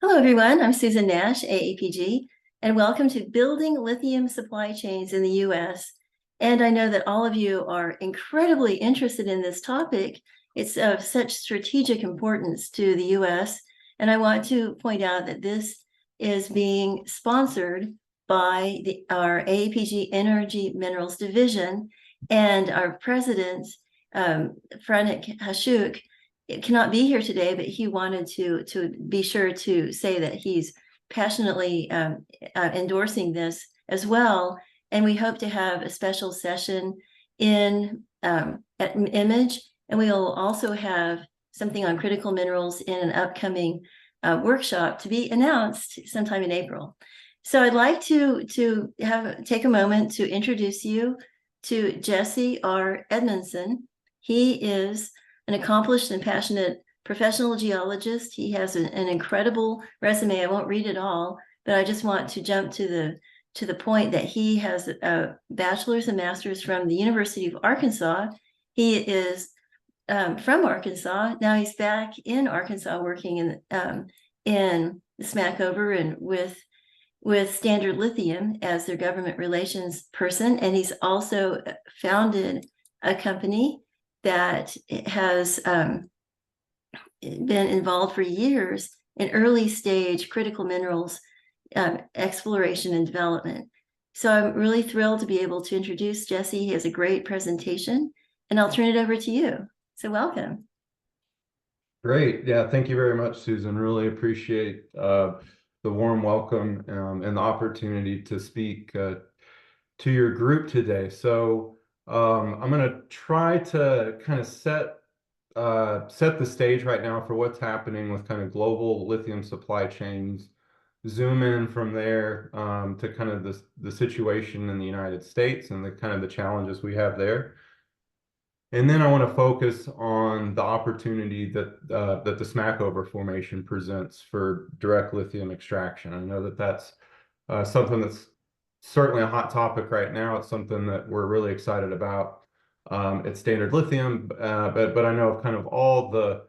Hello, everyone. I'm Susan Nash, AAPG, and welcome to Building Lithium Supply Chains in the U.S. And I know that all of you are incredibly interested in this topic. It's of such strategic importance to the U.S. And I want to point out that this is being sponsored by our AAPG Energy Minerals Division, and our president, Franik Hashuk, cannot be here today, but he wanted to be sure to say that he's passionately endorsing this as well. And we hope to have a special session at Image, and we'll also have something on critical minerals in an upcoming workshop to be announced sometime in April. So I'd like to take a moment to introduce you to Jesse R. Edmondson. He is an accomplished and passionate professional geologist. He has an incredible resume. I won't read it all, but I just want to jump to the point that he has a bachelor's and master's from the University of Arkansas. He is from Arkansas. Now he's back in Arkansas working in the Smackover and with Standard Lithium as their government relations person. And he's also founded a company that has been involved for years in early stage critical minerals exploration and development. So I'm really thrilled to be able to introduce Jesse. He has a great presentation, and I'll turn it over to you. So welcome. Great. Yeah, thank you very much, Susan. Really appreciate the warm welcome and the opportunity to speak to your group today. So I'm going to try to kind of set the stage right now for what's happening with kind of global lithium supply chains, zoom in from there to kind of the situation in the United States and the kind of the challenges we have there. And then I want to focus on the opportunity that the Smackover Formation presents for direct lithium extraction. I know that that's something that's certainly a hot topic right now. It's something that we're really excited about at Standard Lithium, but I know kind of all the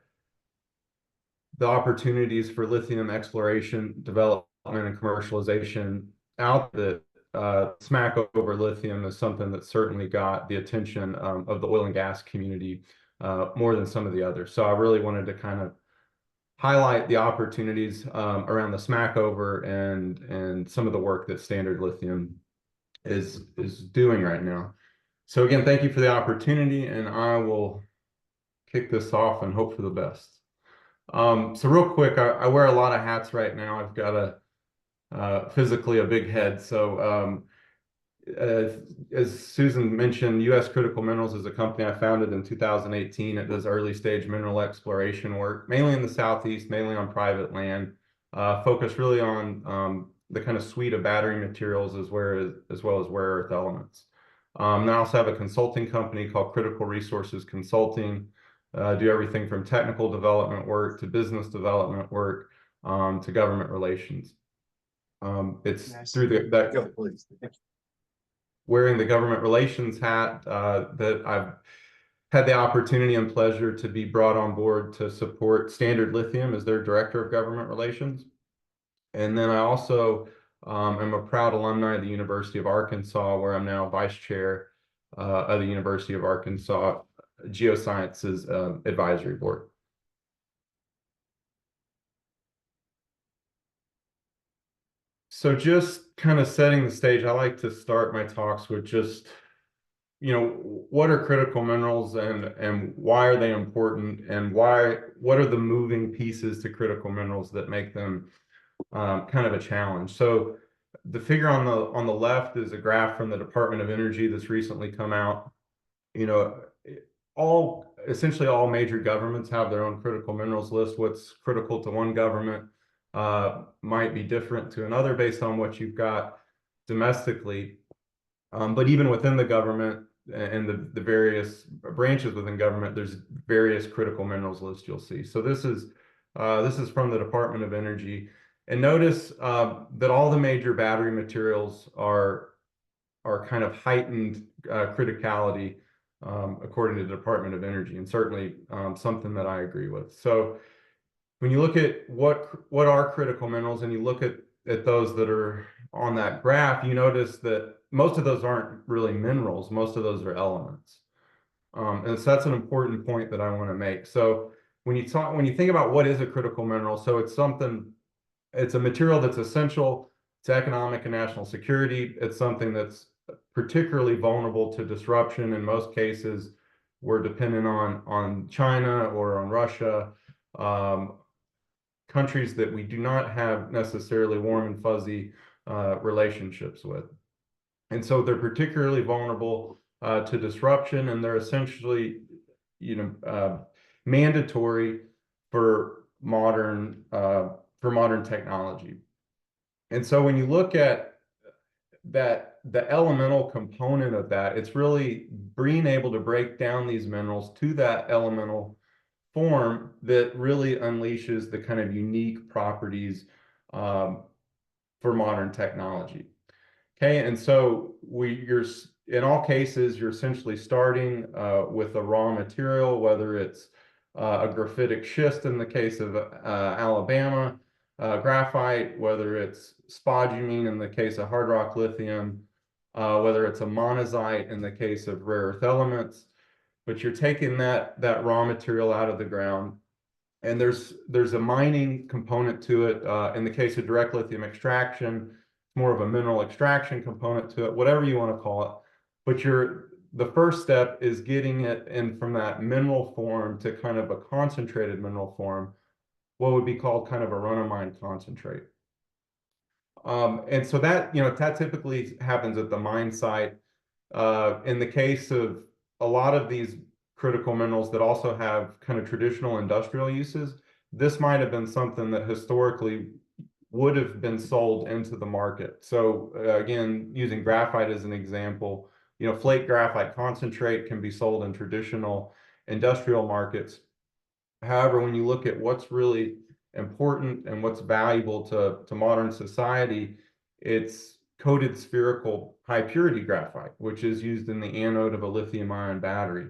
opportunities for lithium exploration, development, and commercialization out that Smackover Lithium is something that certainly got the attention of the oil and gas community more than some of the others. So I really wanted to kind of highlight the opportunities around the Smackover and some of the work that Standard Lithium is doing right now. So again, thank you for the opportunity, and I will kick this off and hope for the best. So real quick, I wear a lot of hats right now. I've got physically a big head. So as Susan mentioned, U.S. Critical Minerals is a company I founded in 2018. It does early stage mineral exploration work, mainly in the Southeast, mainly on private land, focused really on the kind of suite of battery materials as well as rare earth elements. And I also have a consulting company called Critical Resources Consulting. Do everything from technical development work to business development work to government relations. It's through wearing the government relations hat that I've had the opportunity and pleasure to be brought on board to support Standard Lithium as their director of government relations. And then I also am a proud alumni of the University of Arkansas, where I'm now vice chair of the University of Arkansas Geosciences Advisory Board. So just kind of setting the stage, I like to start my talks with just, what are critical minerals and why are they important, and what are the moving pieces to critical minerals that make them kind of a challenge. So the figure on the left is a graph from the Department of Energy that's recently come out. Essentially all major governments have their own critical minerals list. What's critical to one government might be different to another based on what you've got domestically. But even within the government and the various branches within government, there's various critical minerals lists you'll see. So this is from the Department of Energy. And notice that all the major battery materials are kind of heightened criticality according to the Department of Energy, and certainly something that I agree with. So when you look at what are critical minerals and you look at those that are on that graph, you notice that most of those aren't really minerals. Most of those are elements. And so that's an important point that I want to make. So when you think about what is a critical mineral, so it's a material that's essential to economic and national security. It's something that's particularly vulnerable to disruption. In most cases, we're dependent on China or on Russia, countries that we do not have necessarily warm and fuzzy relationships with. And so they're particularly vulnerable to disruption, and they're essentially, mandatory for modern technology. And so when you look at that, the elemental component of that, it's really being able to break down these minerals to that elemental form that really unleashes the kind of unique properties for modern technology. Okay, and so you're in all cases, you're essentially starting with a raw material, whether it's a graphitic schist in the case of Alabama, graphite, whether it's spodumene in the case of hard rock lithium, whether it's a monazite in the case of rare earth elements, but you're taking that raw material out of the ground, and there's a mining component to it. In the case of direct lithium extraction, more of a mineral extraction component to it, whatever you want to call it. But the first step is getting it in from that mineral form to kind of a concentrated mineral form, what would be called kind of a run-of-mine concentrate. And so that typically happens at the mine site. In the case of a lot of these critical minerals that also have kind of traditional industrial uses, this might have been something that historically would have been sold into the market. So again, using graphite as an example, flake graphite concentrate can be sold in traditional industrial markets. However, when you look at what's really important and what's valuable to modern society, it's coated spherical high purity graphite, which is used in the anode of a lithium ion battery.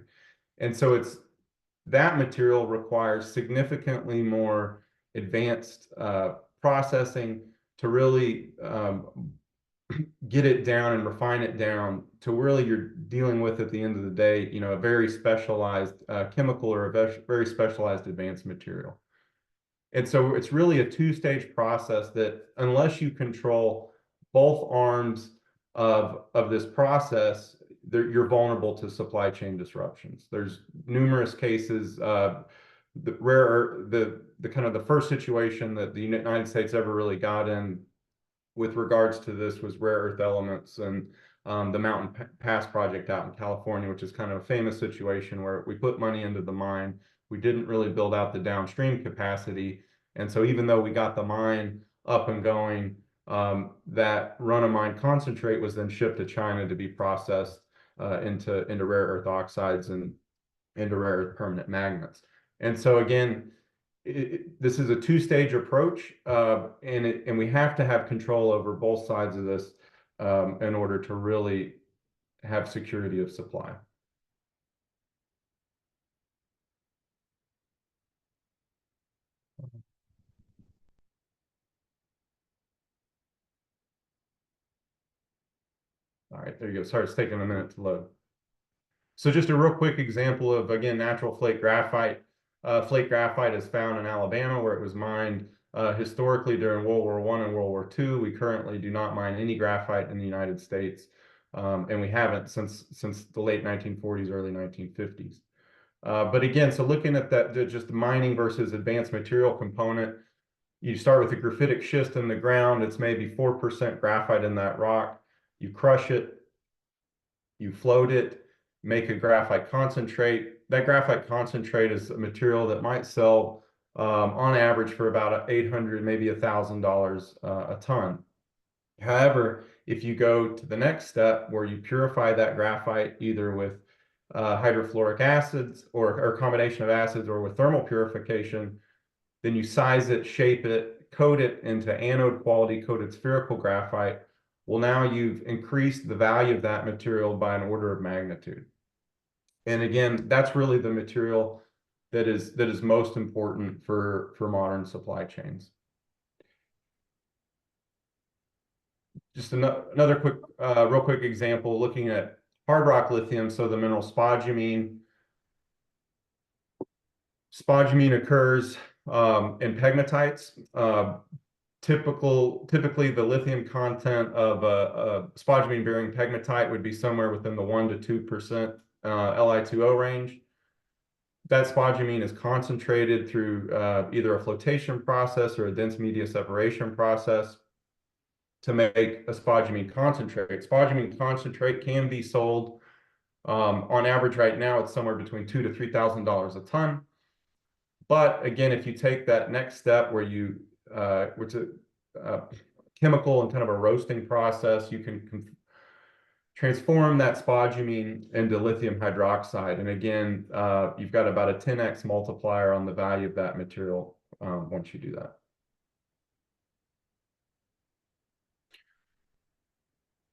And so that material requires significantly more advanced processing to really get it down and refine it down to really you're dealing with at the end of the day, a very specialized chemical or a very specialized advanced material. And so it's really a two-stage process that unless you control both arms of this process, you're vulnerable to supply chain disruptions. There's numerous cases. The kind of the first situation that the United States ever really got in with regards to this was rare earth elements and the Mountain Pass project out in California, which is kind of a famous situation where we put money into the mine. We didn't really build out the downstream capacity. And so even though we got the mine up and going, that run-of-mine concentrate was then shipped to China to be processed into rare earth oxides and into rare earth permanent magnets. And so again, this is a two-stage approach, and we have to have control over both sides of this in order to really have security of supply. All right, there you go. Sorry, it's taking a minute to load. So just a real quick example of, again, natural flake graphite. Flake graphite is found in Alabama, where it was mined historically during World War I and World War II. We currently do not mine any graphite in the United States, and we haven't since the late 1940s, early 1950s. But again, so looking at that, just the mining versus advanced material component, you start with a graphitic schist in the ground. It's maybe 4% graphite in that rock. You crush it, you float it, make a graphite concentrate. That graphite concentrate is a material that might sell on average for about $800, maybe $1,000 a ton. However, if you go to the next step where you purify that graphite either with hydrofluoric acids or a combination of acids or with thermal purification, then you size it, shape it, coat it into anode quality coated spherical graphite. Well, now you've increased the value of that material by an order of magnitude. And again, that's really the material that is most important for modern supply chains. Just another quick, real quick example, looking at hard rock lithium, so the mineral spodumene. Spodumene occurs in pegmatites. Typically, the lithium content of a spodumene-bearing pegmatite would be somewhere within the 1 to 2% Li2O range. That spodumene is concentrated through either a flotation process or a dense media separation process to make a spodumene concentrate. Spodumene concentrate can be sold on average right now, it's somewhere between $2,000 to $3,000 a ton. But again, if you take that next step where you, which is a chemical and kind of a roasting process, you can transform that spodumene into lithium hydroxide. And again, you've got about a 10x multiplier on the value of that material once you do that.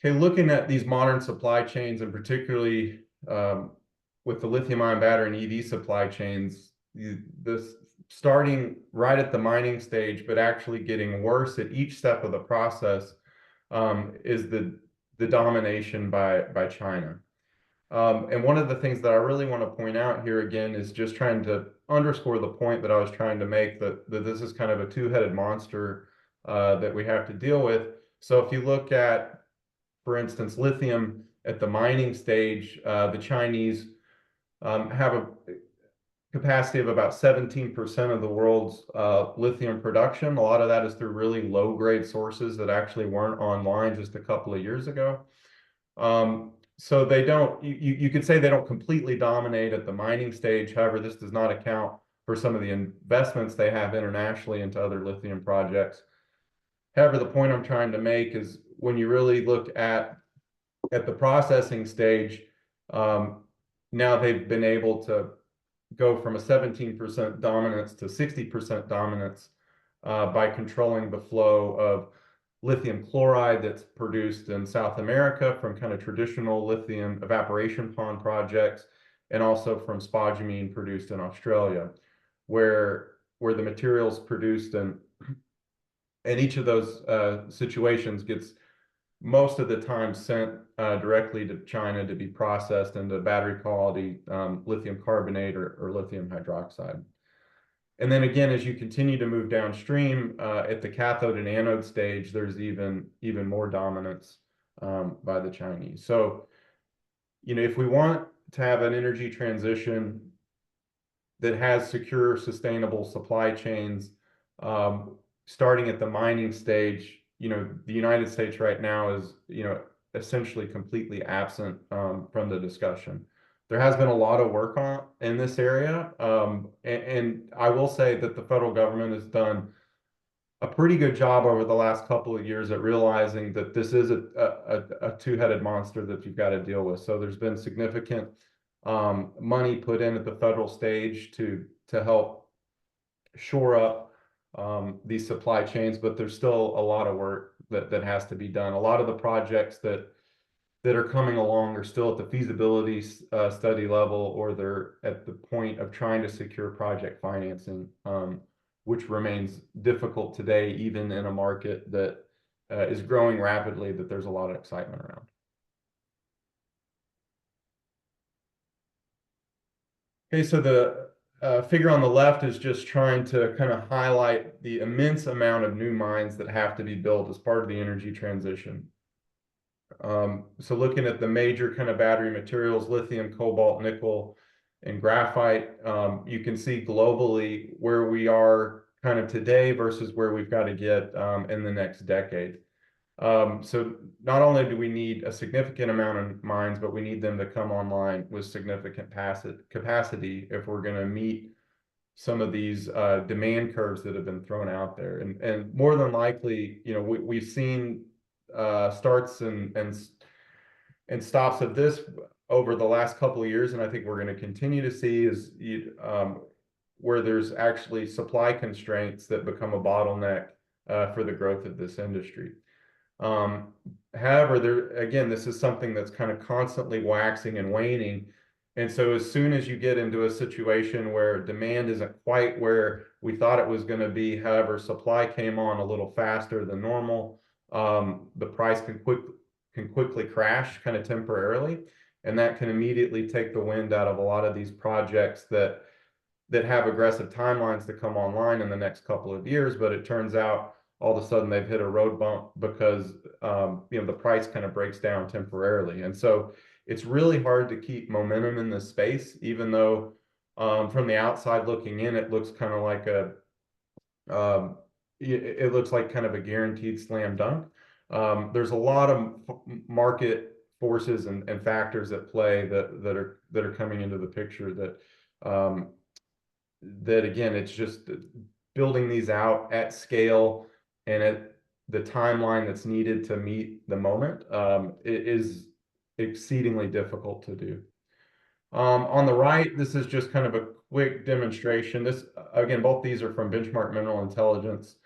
Okay, looking at these modern supply chains, and particularly with the lithium-ion battery and EV supply chains, this starting right at the mining stage, but actually getting worse at each step of the process, is the domination by China. And one of the things that I really want to point out here again is just trying to underscore the point that I was trying to make, that this is kind of a two-headed monster that we have to deal with. So if you look at, for instance, lithium at the mining stage, the Chinese have a capacity of about 17% of the world's lithium production. A lot of that is through really low-grade sources that actually weren't online just a couple of years ago. So they don't, you could say they don't completely dominate at the mining stage. However, this does not account for some of the investments they have internationally into other lithium projects. However, the point I'm trying to make is when you really look at the processing stage, now they've been able to go from a 17% dominance to 60% dominance by controlling the flow of lithium chloride that's produced in South America from kind of traditional lithium evaporation pond projects, and also from spodumene produced in Australia, where the materials produced in each of those situations gets most of the time sent directly to China to be processed into battery quality lithium carbonate or lithium hydroxide. And then again, as you continue to move downstream at the cathode and anode stage, there's even more dominance by the Chinese. So, you know, if we want to have an energy transition that has secure, sustainable supply chains, starting at the mining stage, you know, the United States right now is, you know, essentially completely absent from the discussion. There has been a lot of work in this area, and I will say that the federal government has done a pretty good job over the last couple of years at realizing that this is a two-headed monster that you've got to deal with. So there's been significant money put in at the federal stage to help shore up these supply chains, but there's still a lot of work that has to be done. A lot of the projects that are coming along are still at the feasibility study level, or they're at the point of trying to secure project financing, which remains difficult today, even in a market that is growing rapidly, that there's a lot of excitement around. Okay, so the figure on the left is just trying to kind of highlight the immense amount of new mines that have to be built as part of the energy transition. So looking at the major kind of battery materials, lithium, cobalt, nickel, and graphite, you can see globally where we are kind of today versus where we've got to get in the next decade. So not only do we need a significant amount of mines, but we need them to come online with significant capacity if we're going to meet some of these demand curves that have been thrown out there. And more than likely, you know, we've seen starts and stops of this over the last couple of years, and I think we're going to continue to see is where there's actually supply constraints that become a bottleneck for the growth of this industry. However, this is something that's kind of constantly waxing and waning, And so as soon as you get into a situation where demand isn't quite where we thought it was going to be, however, supply came on a little faster than normal, the price can quickly crash kind of temporarily, and that can immediately take the wind out of a lot of these projects that have aggressive timelines to come online in the next couple of years. But it turns out all of a sudden they've hit a road bump because the price kind of breaks down temporarily. And so it's really hard to keep momentum in this space, even though from the outside looking in, it looks kind of like it looks like kind of a guaranteed slam dunk. There's a lot of market forces and factors at play that are coming into the picture that again, it's just building these out at scale and at the timeline that's needed to meet the moment. It is exceedingly difficult to do. On the right, this is just kind of a quick demonstration. This, again, both these are from Benchmark Mineral Intelligence,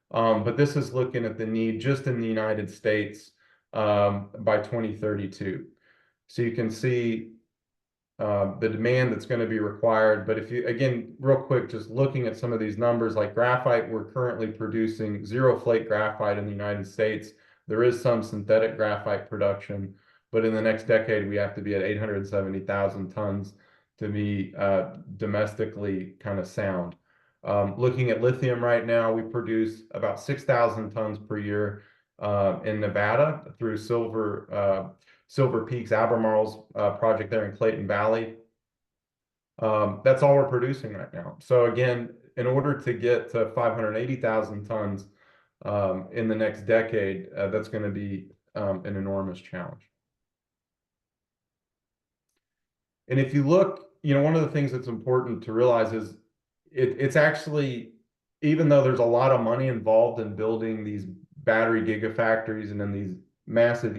but this is looking at the need just in the United States by 2032. So you can see the demand that's going to be required. But if you, again, real quick, just looking at some of these numbers, like graphite, we're currently producing 0 flake graphite in the United States. There is some synthetic graphite production, but in the next decade, we have to be at 870,000 tons to be domestically kind of sound. Looking at lithium right now, we produce about 6,000 tons per year in Nevada through Silver Peak's Albemarle's project there in Clayton Valley. That's all we're producing right now. So again, in order to get to 580,000 tons in the next decade, that's going to be an enormous challenge. And if you look, one of the things that's important to realize is it's actually, even though there's a lot of money involved in building these battery gigafactories and then these massive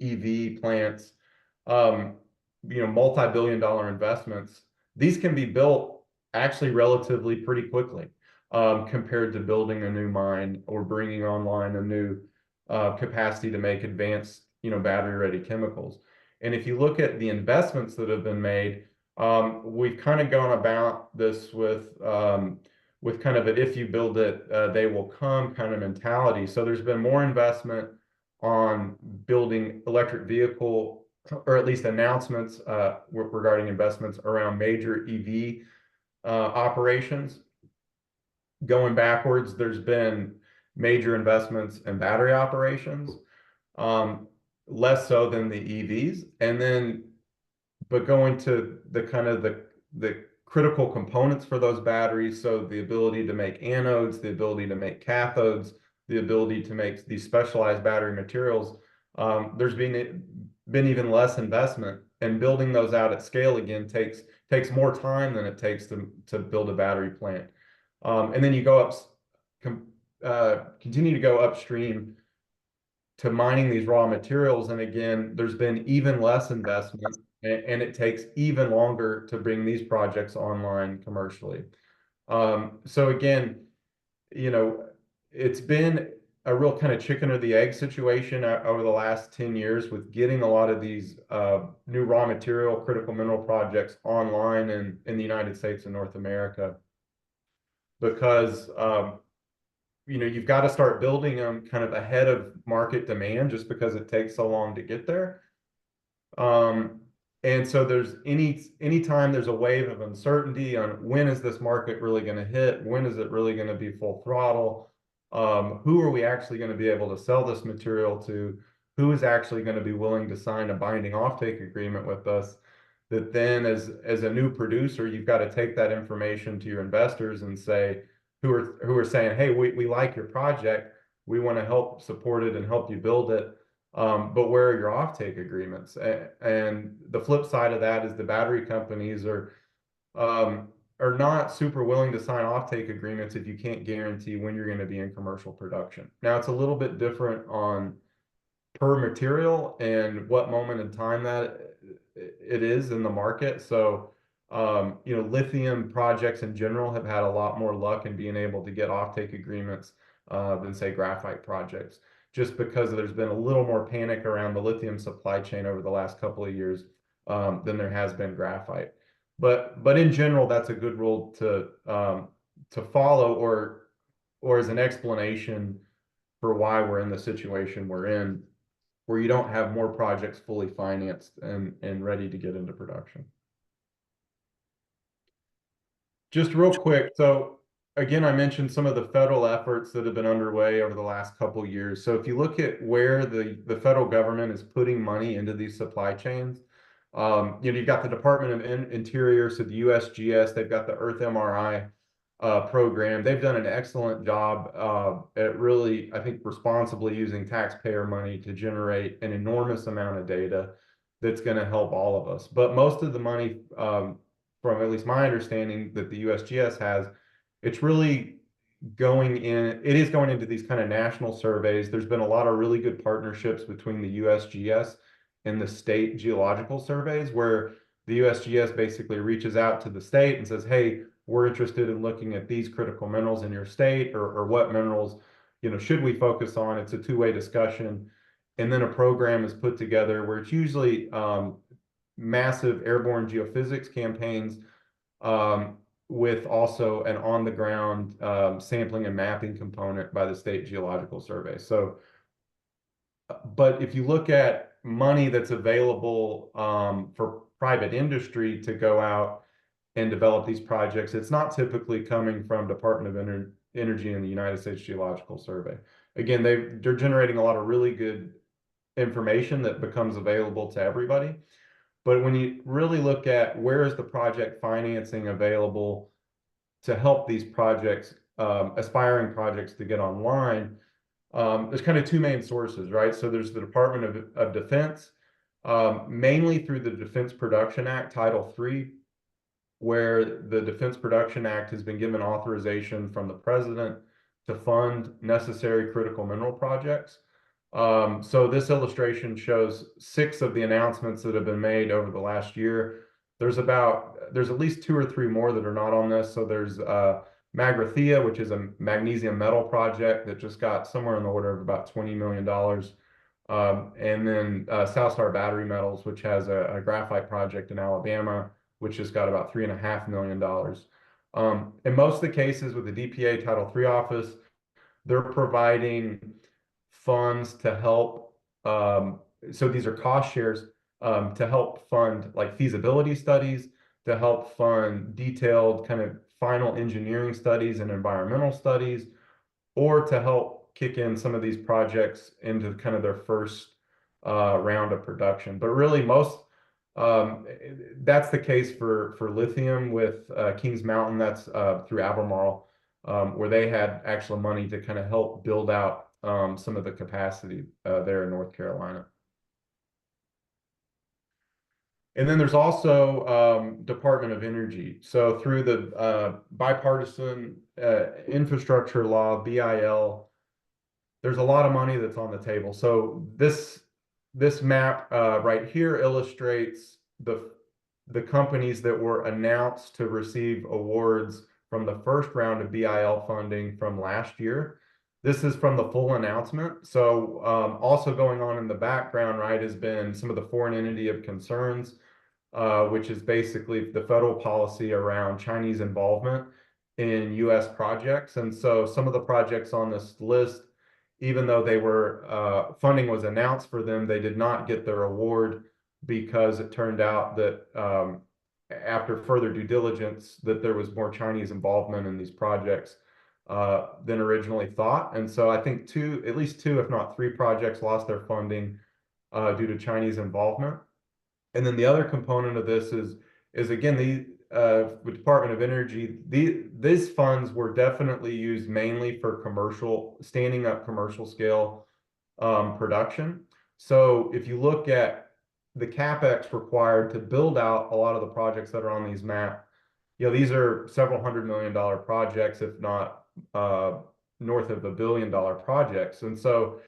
EV plants, multi-billion-dollar investments, these can be built actually relatively pretty quickly compared to building a new mine or bringing online a new capacity to make advanced, battery-ready chemicals. And if you look at the investments that have been made, we've kind of gone about this with kind of an if you build it, they will come kind of mentality. So there's been more investment on building electric vehicle, or at least announcements regarding investments around major EV operations. Going backwards, there's been major investments in battery operations, less so than the EVs. And then, but going to the kind of the critical components for those batteries, so the ability to make anodes, the ability to make cathodes, the ability to make these specialized battery materials, there's been even less investment, and building those out at scale again takes more time than it takes to build a battery plant. And then you go up, continue to go upstream to mining these raw materials, and again, there's been even less investment, and it takes even longer to bring these projects online commercially. So again, it's been a real kind of chicken or the egg situation over the last 10 years with getting a lot of these new raw material, critical mineral projects online in the United States and North America. Because, you've got to start building them kind of ahead of market demand just because it takes so long to get there. And so there's anytime there's a wave of uncertainty on when is this market really going to hit, when is it really going to be full throttle, who are we actually going to be able to sell this material to, who is actually going to be willing to sign a binding offtake agreement with us, that then as a new producer, you've got to take that information to your investors and say, who are saying, hey, we like your project, we want to help support it and help you build it. But where are your offtake agreements? And the flip side of that is the battery companies are not super willing to sign offtake agreements if you can't guarantee when you're going to be in commercial production. Now, it's a little bit different on per material and what moment in time that it is in the market. So, lithium projects in general have had a lot more luck in being able to get offtake agreements than, say, graphite projects, just because there's been a little more panic around the lithium supply chain over the last couple of years than there has been graphite. But in general, that's a good rule to follow, or as an explanation for why we're in the situation we're in, where you don't have more projects fully financed and ready to get into production. Just real quick, so again, I mentioned some of the federal efforts that have been underway over the last couple years. So if you look at where the federal government is putting money into these supply chains, you've got the Department of Interior, so the USGS, they've got the Earth MRI program. They've done an excellent job at really, I think, responsibly using taxpayer money to generate an enormous amount of data that's going to help all of us. But most of the money, from at least my understanding that the USGS has, it's really it is going into these kind of national surveys. There's been a lot of really good partnerships between the USGS and the state geological surveys, where the USGS basically reaches out to the state and says, hey, we're interested in looking at these critical minerals in your state, or what minerals, should we focus on? It's a two-way discussion. And then a program is put together where it's usually massive airborne geophysics campaigns, with also an on-the-ground sampling and mapping component by the State Geological Survey. So, but if you look at money that's available for private industry to go out and develop these projects, it's not typically coming from Department of Energy and the United States Geological Survey. Again, they're generating a lot of really good information that becomes available to everybody. But when you really look at where is the project financing available to help these projects, aspiring projects to get online, there's kind of two main sources, right? So there's the Department of Defense, mainly through the Defense Production Act, Title III, where the Defense Production Act has been given authorization from the president to fund necessary critical mineral projects. So this illustration shows 6 of the announcements that have been made over the last year. There's at least 2 or 3 more that are not on this. So there's Magrathea, which is a magnesium metal project that just got somewhere in the order of about $20 million. And then Southstar Battery Metals, which has a graphite project in Alabama, which just got about $3.5 million. In most of the cases with the DPA Title III office, they're providing funds to help, so these are cost shares, to help fund like feasibility studies, to help fund detailed kind of final engineering studies and environmental studies, or to help kick in some of these projects into kind of their first round of production. But really that's the case for lithium with Kings Mountain. That's through Albemarle, where they had actual money to kind of help build out some of the capacity there in North Carolina. And then there's also Department of Energy. So through the bipartisan infrastructure law, BIL, there's a lot of money that's on the table. So this map right here illustrates the companies that were announced to receive awards from the first round of BIL funding from last year. This is from the full announcement. So also going on in the background, right, has been some of the foreign entity of concerns, which is basically the federal policy around Chinese involvement in U.S. projects. And so some of the projects on this list, even though they were funding was announced for them, they did not get their award because it turned out that after further due diligence, that there was more Chinese involvement in these projects than originally thought. And so I think at least two, if not 3 projects lost their funding due to Chinese involvement. And then the other component of this is again, the Department of Energy, these funds were definitely used mainly for standing up commercial scale production. So if you look at the CapEx required to build out a lot of the projects that are on these maps, these are several $100 million projects, if not north of $1 billion projects. And so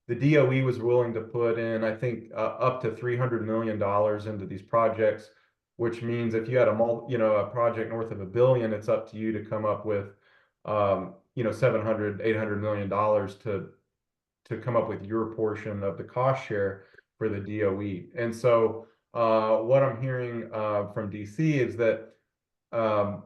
the DOE was willing to put in, I think, up to $300 million into these projects, which means if you had a project north of $1 billion, it's up to you to come up with, $700, $800 million to come up with your portion of the cost share for the DOE. And so What I'm hearing from DC is that um,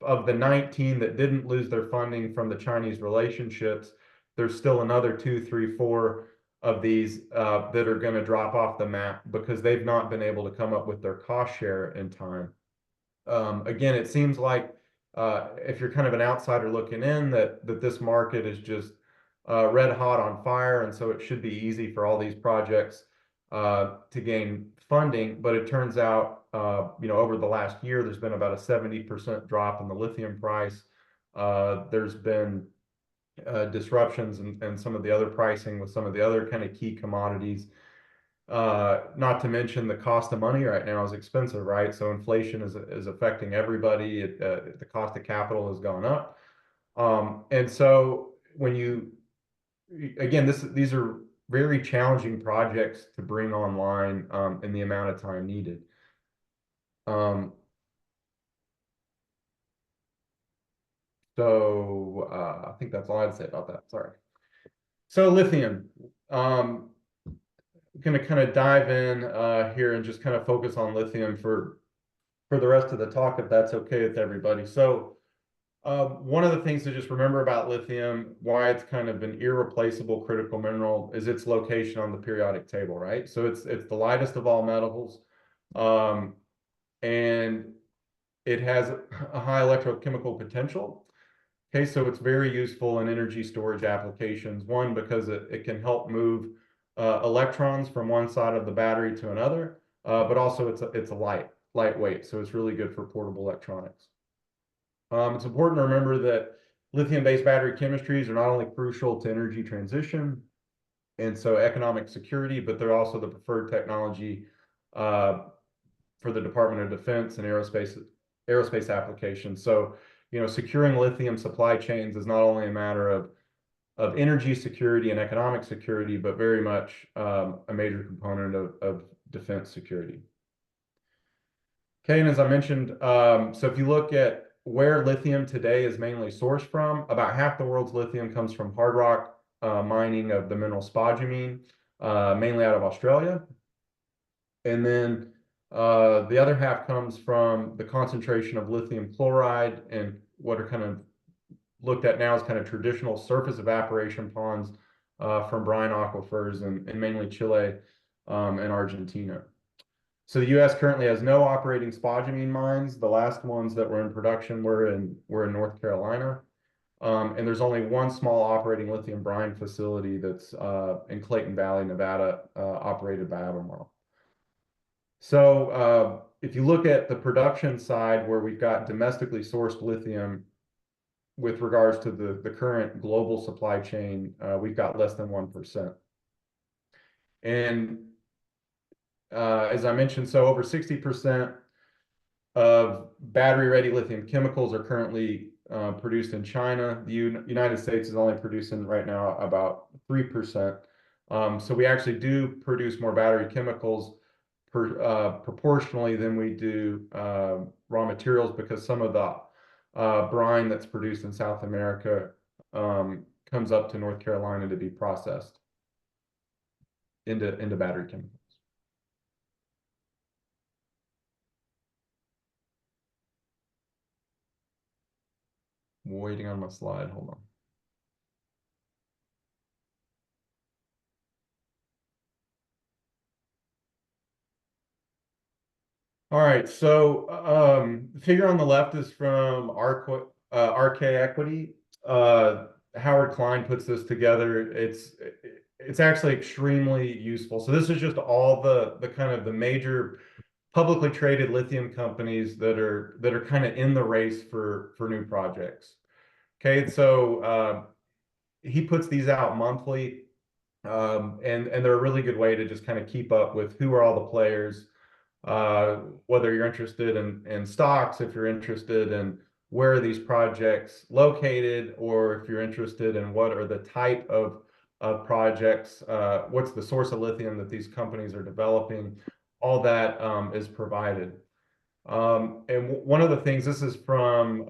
of the 19 that didn't lose their funding from the Chinese relationships, there's still another 2, 3, 4 of these that are going to drop off the map because they've not been able to come up with their cost share in time. Again, it seems like if you're kind of an outsider looking in, that this market is just red hot on fire, and so it should be easy for all these projects to gain funding. But it turns out, over the last year, there's been about a 70% drop in the lithium price. There's been disruptions and some of the other pricing with some of the other kind of key commodities. Not to mention the cost of money right now is expensive, right? So inflation is affecting everybody. The cost of capital has gone up. And so when again, these are very challenging projects to bring online in the amount of time needed. I think that's all I'd say about that. Sorry. So lithium. Going to kind of dive in here and just kind of focus on lithium for the rest of the talk, if that's okay with everybody. So one of the things to just remember about lithium, why it's kind of an irreplaceable critical mineral, is its location on the periodic table, right? So it's the lightest of all metals, and it has a high electrochemical potential. Okay, so it's very useful in energy storage applications. One, because it can help move electrons from one side of the battery to another, but also it's a lightweight, so it's really good for portable electronics. It's important to remember that lithium-based battery chemistries are not only crucial to energy transition and so economic security, but they're also the preferred technology for the Department of Defense and aerospace applications. So, securing lithium supply chains is not only a matter of energy security and economic security, but very much a major component of defense security. Okay, and as I mentioned, so if you look at where lithium today is mainly sourced from, about half the world's lithium comes from hard rock mining of the mineral spodumene, mainly out of Australia. And then the other half comes from the concentration of lithium chloride and what are kind of looked at now as kind of traditional surface evaporation ponds from brine aquifers in mainly Chile and Argentina. So the U.S. currently has no operating spodumene mines. The last ones that were in production were in North Carolina. And there's only one small operating lithium brine facility that's in Clayton Valley, Nevada, operated by Albemarle. So if you look at the production side, where we've got domestically sourced lithium with regards to the current global supply chain, we've got less than 1%. And as I mentioned, so over 60% of battery-ready lithium chemicals are currently produced in China. The United States is only producing right now about 3%. So we actually do produce more battery chemicals proportionally than we do raw materials, because some of the brine that's produced in South America comes up to North Carolina to be processed into battery chemicals. I'm waiting on my slide. Hold on. All right, so figure on the left is from RK Equity. Howard Klein puts this together. It's actually extremely useful. So this is just all the kind of the major publicly traded lithium companies that are kind of in the race for new projects. Okay, so he puts these out monthly, and they're a really good way to just kind of keep up with who are all the players. Whether you're interested in stocks, if you're interested in where are these projects located, or if you're interested in what are the type of projects, what's the source of lithium that these companies are developing, all that is provided. And one of the things, this is from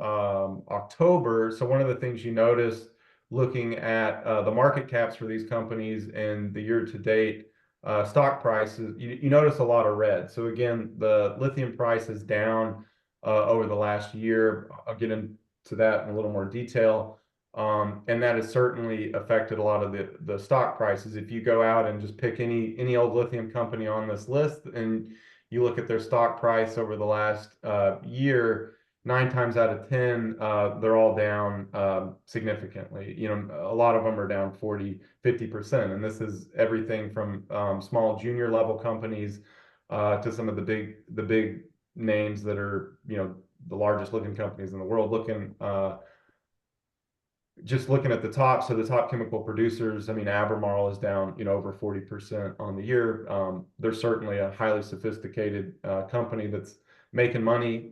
October, so one of the things you notice looking at the market caps for these companies and the year to date, stock prices, you notice a lot of red. So again, the lithium price is down over the last year. I'll get into that in a little more detail. And that has certainly affected a lot of the stock prices. If you go out and just pick any old lithium company on this list and you look at their stock price over the last year, 9 times out of 10, they're all down significantly. You know, a lot of them are down 40–50%. And this is everything from small junior level companies to some of the big names that are, you know, the largest lithium companies in the world. Just looking at the top, so the top chemical producers, I mean, Albemarle is down, you know, over 40% on the year. They're certainly a highly sophisticated company that's making money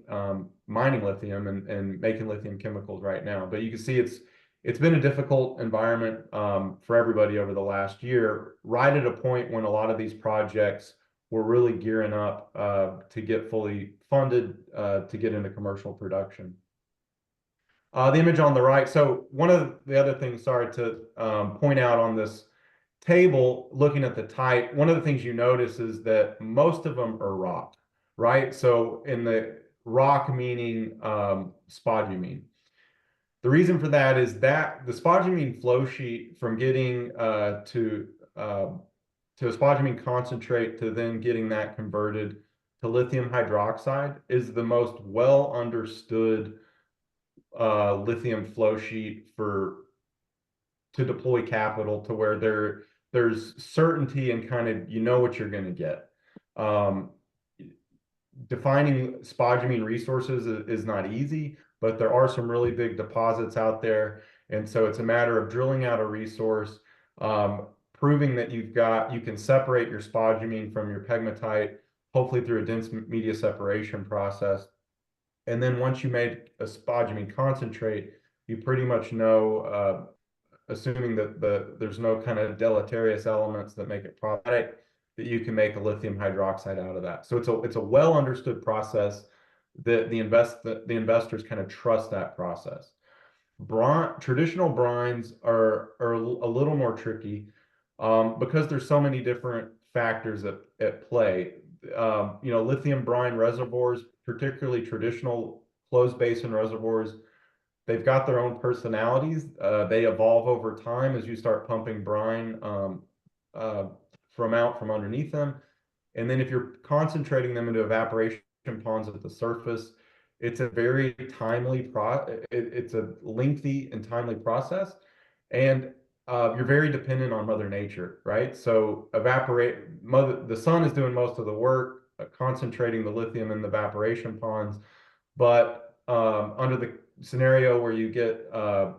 mining lithium and making lithium chemicals right now. But you can see it's been a difficult environment for everybody over the last year, right at a point when a lot of these projects were really gearing up to get fully funded to get into commercial production. The image on the right. So one of the other things, sorry to point out on this table, looking at the type, one of the things you notice is that most of them are rock, right? So in the rock meaning spodumene. The reason for that is that the spodumene flow sheet from getting to a spodumene concentrate to then getting that converted to lithium hydroxide is the most well understood lithium flow sheet to deploy capital to where there's certainty and kind of, you know, what you're going to get. Defining spodumene resources is not easy, but there are some really big deposits out there. And so it's a matter of drilling out a resource, proving that you can separate your spodumene from your pegmatite, hopefully through a dense media separation process. And then once you make a spodumene concentrate, you pretty much know, assuming that there's no kind of deleterious elements that make it problematic, that you can make a lithium hydroxide out of that. So it's a well understood process that the investors kind of trust that process. Traditional brines are a little more tricky because there's so many different factors at play. You know, lithium brine reservoirs, particularly traditional closed basin reservoirs, they've got their own personalities. They evolve over time as you start pumping brine from underneath them. And then if you're concentrating them into evaporation ponds at the surface, it's a very it's a lengthy and timely process. And you're very dependent on Mother Nature, right? So the sun is doing most of the work, concentrating the lithium in the evaporation ponds. But under the scenario where you get a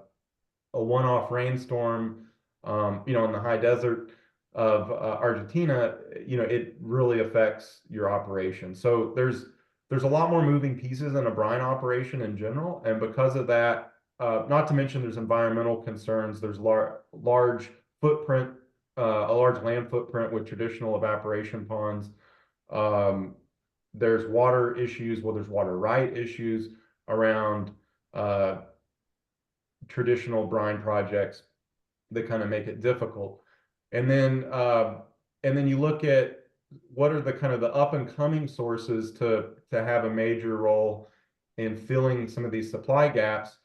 one-off rainstorm, you know, in the high desert of Argentina, you know, it really affects your operation. So there's a lot more moving pieces in a brine operation in general, and because of that, not to mention there's environmental concerns. There's large footprint, a large land footprint with traditional evaporation ponds. There's water issues. Well, there's water right issues around traditional brine projects that kind of make it difficult. And then you look at what are the kind of the up and coming sources to have a major role in filling some of these supply gaps.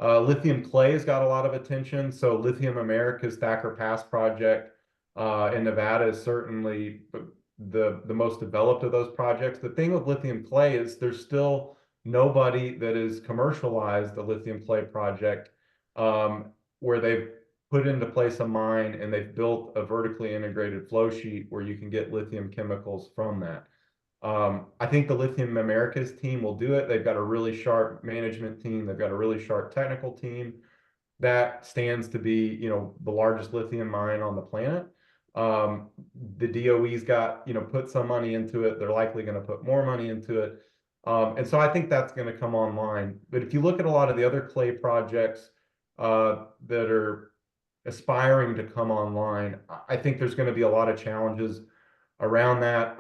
Lithium clay has got a lot of attention. So Lithium America's Thacker Pass project in Nevada is certainly the most developed of those projects. The thing with lithium clay is there's still nobody that has commercialized a lithium clay project where they've put into place a mine and they've built a vertically integrated flow sheet where you can get lithium chemicals from that. I think the Lithium Americas team will do it. They've got a really sharp management team. They've got a really sharp technical team that stands to be, you know, the largest lithium mine on the planet. The DOE's got, you know, put some money into it. They're likely going to put more money into it. And so I think that's going to come online. But if you look at a lot of the other clay projects that are aspiring to come online, I think there's going to be a lot of challenges around that.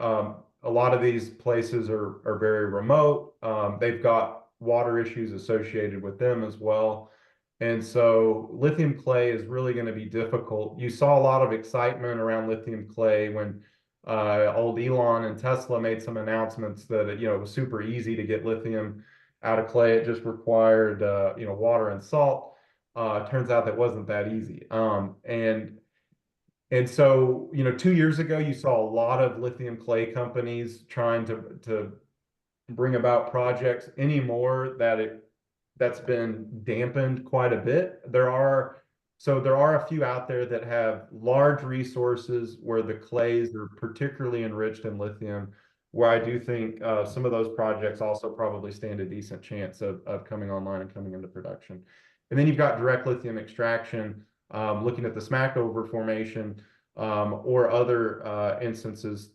A lot of these places are very remote. They've got water issues associated with them as well. And so lithium clay is really going to be difficult. You saw a lot of excitement around lithium clay when old Elon and Tesla made some announcements that it was super easy to get lithium out of clay. It just required water and salt. Turns out that wasn't that easy. And so 2 years ago, you saw a lot of lithium clay companies trying to bring about projects. Anymore, that's been dampened quite a bit. There are a few out there that have large resources where the clays are particularly enriched in lithium, where I do think some of those projects also probably stand a decent chance of coming online and coming into production. And then you've got direct lithium extraction, looking at the Smackover Formation, or other instances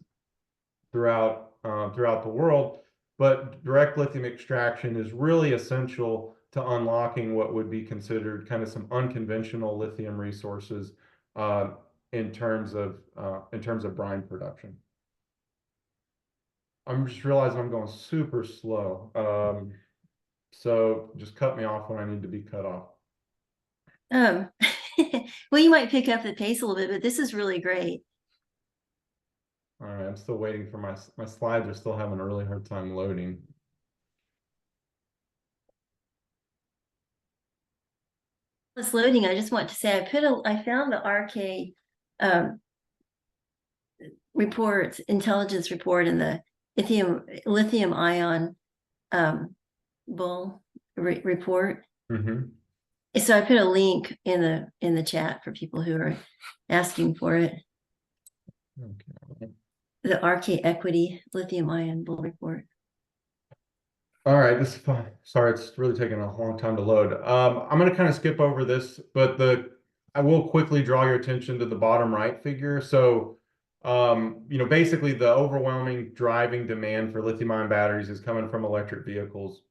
throughout the world. But direct lithium extraction is really essential to unlocking what would be considered kind of some unconventional lithium resources in terms of brine production. I'm just realizing I'm going super slow. So just cut me off when I need to be cut off. Well, you might pick up the pace a little bit, but this is really great. All right, I'm still waiting for my slides are still having a really hard time loading. It's loading. I just want to say I found the RK report, intelligence report, in the lithium ion bull report. Mm-hmm. So I put a link in the chat for people who are asking for it. Okay. The RK Equity Lithium Ion Bull Report. All right, this is fine. Sorry, it's really taking a long time to load. I'm going to kind of skip over this, but I will quickly draw your attention to the bottom right figure. So, basically the overwhelming driving demand for lithium-ion batteries is coming from electric vehicles.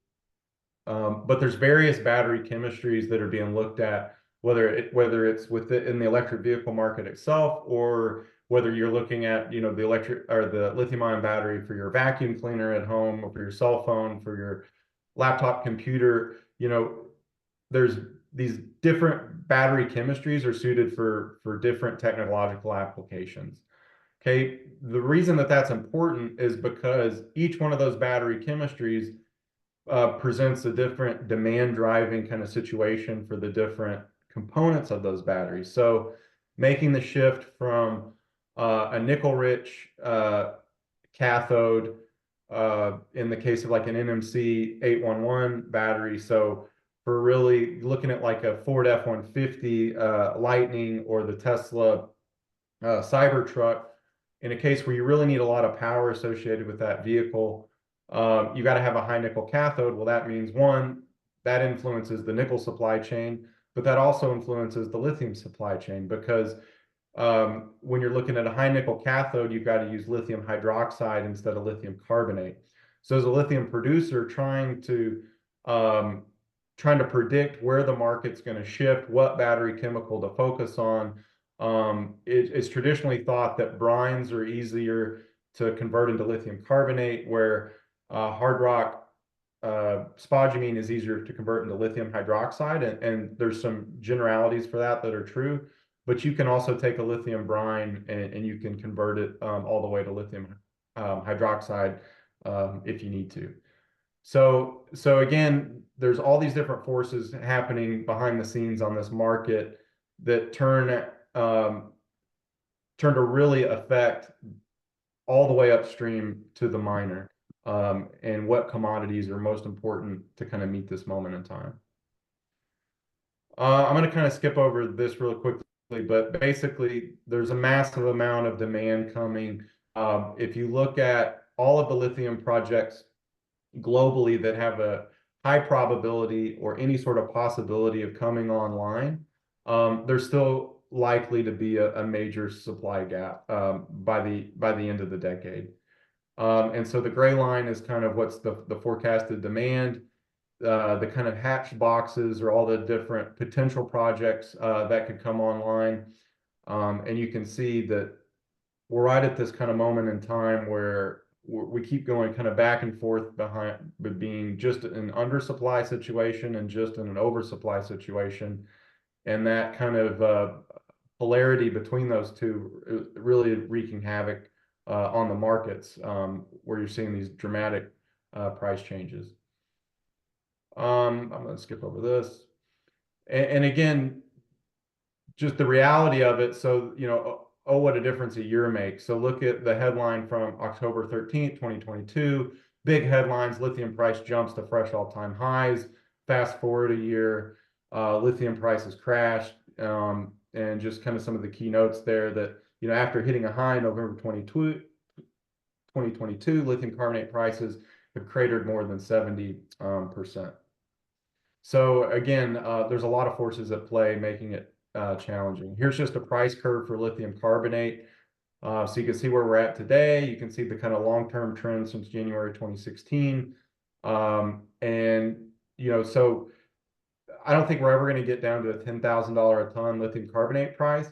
But there's various battery chemistries that are being looked at, whether it's in the electric vehicle market itself, or whether you're looking at the electric or the lithium-ion battery for your vacuum cleaner at home, or for your cell phone, for your laptop computer. There's these different battery chemistries are suited for different technological applications. Okay, the reason that that's important is because each one of those battery chemistries presents a different demand driving kind of situation for the different components of those batteries. So making the shift from a nickel rich cathode in the case of like an NMC 811 battery. So for really looking at like a Ford F-150 Lightning, or the Tesla Cybertruck, in a case where you really need a lot of power associated with that vehicle, you got to have a high nickel cathode. Well, that means one, that influences the nickel supply chain, but that also influences the lithium supply chain, because when you're looking at a high nickel cathode, you've got to use lithium hydroxide instead of lithium carbonate. So as a lithium producer, trying to predict where the market's going to shift, what battery chemical to focus on, it's traditionally thought that brines are easier to convert into lithium carbonate, where hard rock spodumene is easier to convert into lithium hydroxide, and there's some generalities for that are true. But you can also take a lithium brine and you can convert it all the way to lithium hydroxide if you need to. So again, there's all these different forces happening behind the scenes on this market that turn to really affect all the way upstream to the miner, and what commodities are most important to kind of meet this moment in time. I'm going to kind of skip over this real quickly, but basically there's a massive amount of demand coming. If you look at all of the lithium projects globally that have a high probability or any sort of possibility of coming online, there's still likely to be a major supply gap by the end of the decade. And so the gray line is kind of what's the forecasted demand. The kind of hatch boxes are all the different potential projects that could come online. And you can see that we're right at this kind of moment in time where we keep going kind of back and forth behind being just an undersupply situation and just in an oversupply situation. And that kind of polarity between those two really wreaking havoc on the markets, where you're seeing these dramatic price changes. I'm going to skip over this. And again, just the reality of it. So, oh, what a difference a year makes. So look at the headline from October 13th, 2022. Big headlines: lithium price jumps to fresh all-time highs. Fast forward a year, lithium prices crashed. And just kind of some of the keynotes there that, after hitting a high in November 2022, lithium carbonate prices have cratered more than 70%. So again, there's a lot of forces at play making it challenging. Here's just a price curve for lithium carbonate. So you can see where we're at today. You can see the kind of long-term trend since January 2016. And, so I don't think we're ever going to get down to a $10,000 a ton lithium carbonate price.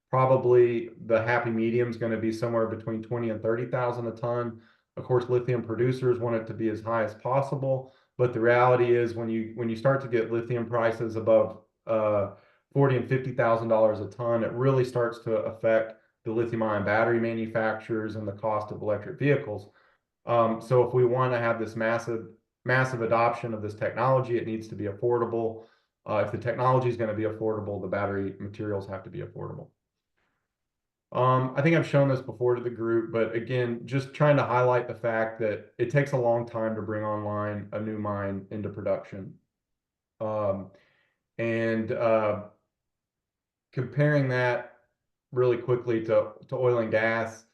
Probably the happy medium is going to be somewhere between 20 and 30,000 a ton. Of course, lithium producers want it to be as high as possible, but the reality is when you start to get lithium prices above 40 and $50,000 a ton, it really starts to affect the lithium-ion battery manufacturers and the cost of electric vehicles. So if we want to have this massive adoption of this technology, it needs to be affordable. If the technology is going to be affordable, the battery materials have to be affordable. I think I've shown this before to the group, but again, just trying to highlight the fact that it takes a long time to bring online a new mine into production. And comparing that really quickly to oil and gas,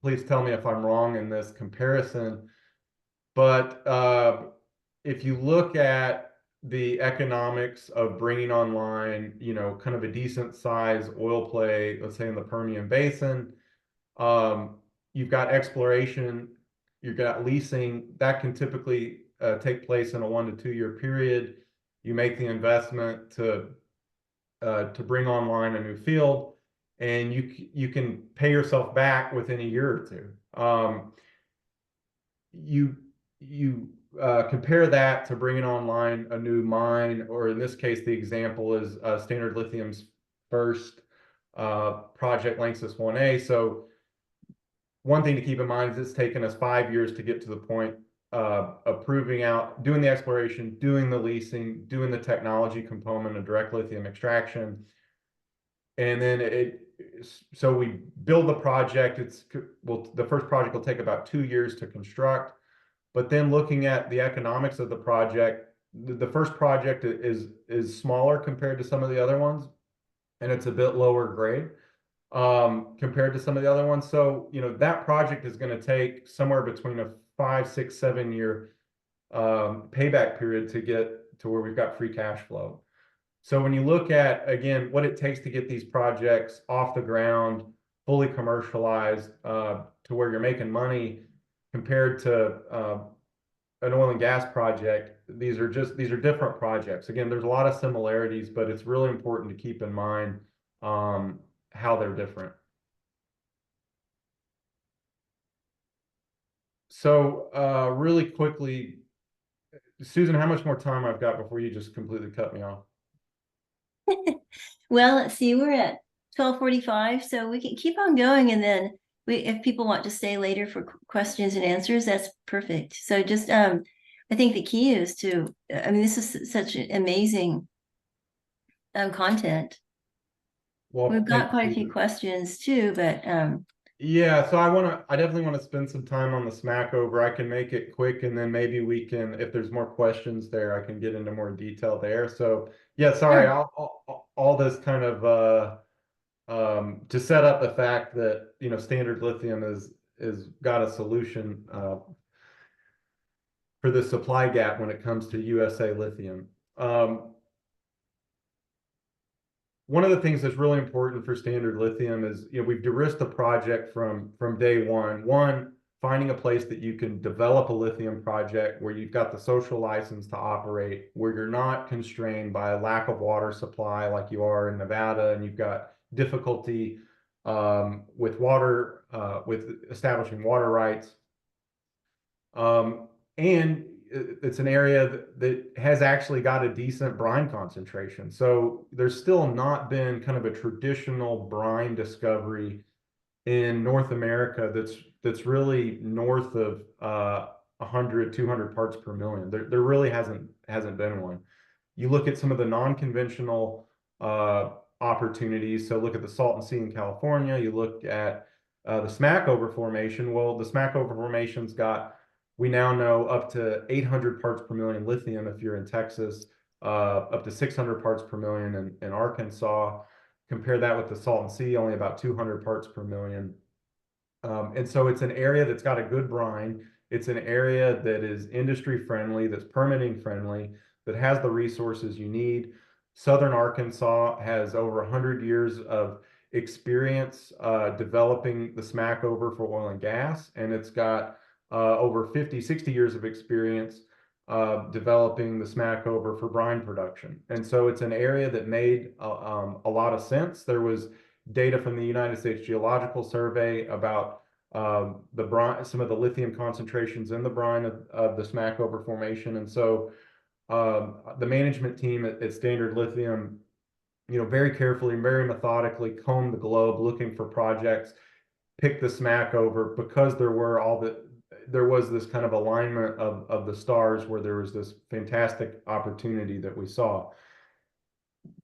please tell me if I'm wrong in this comparison. But if you look at the economics of bringing online, kind of a decent size oil play, let's say in the Permian Basin, you've got exploration, you've got leasing that can typically take place in a 1 to 2 year period. You make the investment to bring online a new field, and you can pay yourself back within a year or two. You compare that to bringing online a new mine, or in this case, the example is Standard Lithium's first project, Lanxess 1A. So one thing to keep in mind is it's taken us 5 years to get to the point of proving out, doing the exploration, doing the leasing, doing the technology component of direct lithium extraction. And then so we build the project. The first project will take about 2 years to construct. But then looking at the economics of the project, the first project is smaller compared to some of the other ones, and it's a bit lower grade compared to some of the other ones. So, that project is going to take somewhere between a 5, 6, 7 year payback period to get to where we've got free cash flow. So when you look at, again, what it takes to get these projects off the ground, fully commercialized, to where you're making money, compared to an oil and gas project, these are different projects. Again, there's a lot of similarities, but it's really important to keep in mind how they're different. So really quickly, Susan, how much more time I've got before you just completely cut me off? Well, let's see, we're at 12:45, so we can keep on going, and then if people want to stay later for questions and answers, that's perfect. So just, I think the key is this is such amazing content. Well, we've got quite a few questions too, but yeah, so I definitely want to spend some time on the Smackover. I can make it quick, and then maybe we can, if there's more questions there, I can get into more detail there. So yeah, sorry, all this kind of to set up the fact that Standard Lithium is got a solution for the supply gap when it comes to USA Lithium. One of the things that's really important for Standard Lithium is, we've de-risked the project from day one. One, finding a place that you can develop a lithium project where you've got the social license to operate, where you're not constrained by a lack of water supply like you are in Nevada, and you've got difficulty with with establishing water rights. And it's an area that has actually got a decent brine concentration. So there's still not been kind of a traditional brine discovery in North America that's really north of 100, 200 parts per million. There really hasn't been one. You look at some of the non-conventional opportunities. So look at the Salton Sea in California. You look at the Smackover Formation. Well, the Smackover Formation's got, we now know, up to 800 parts per million lithium if you're in Texas, up to 600 parts per million in Arkansas. Compare that with the Salton Sea, only about 200 parts per million. And so it's an area that's got a good brine. It's an area that is industry friendly, that's permitting friendly, that has the resources you need. Southern Arkansas has over 100 years of experience developing the Smackover for oil and gas, and it's got over 50, 60 years of experience developing the Smackover for brine production. And so it's an area that made a lot of sense. There was data from the United States Geological Survey about the brine, some of the lithium concentrations in the brine of the Smackover Formation. And so the management team at Standard Lithium, very carefully, very methodically combed the globe looking for projects, picked the Smackover because there was this kind of alignment of the stars where there was this fantastic opportunity that we saw.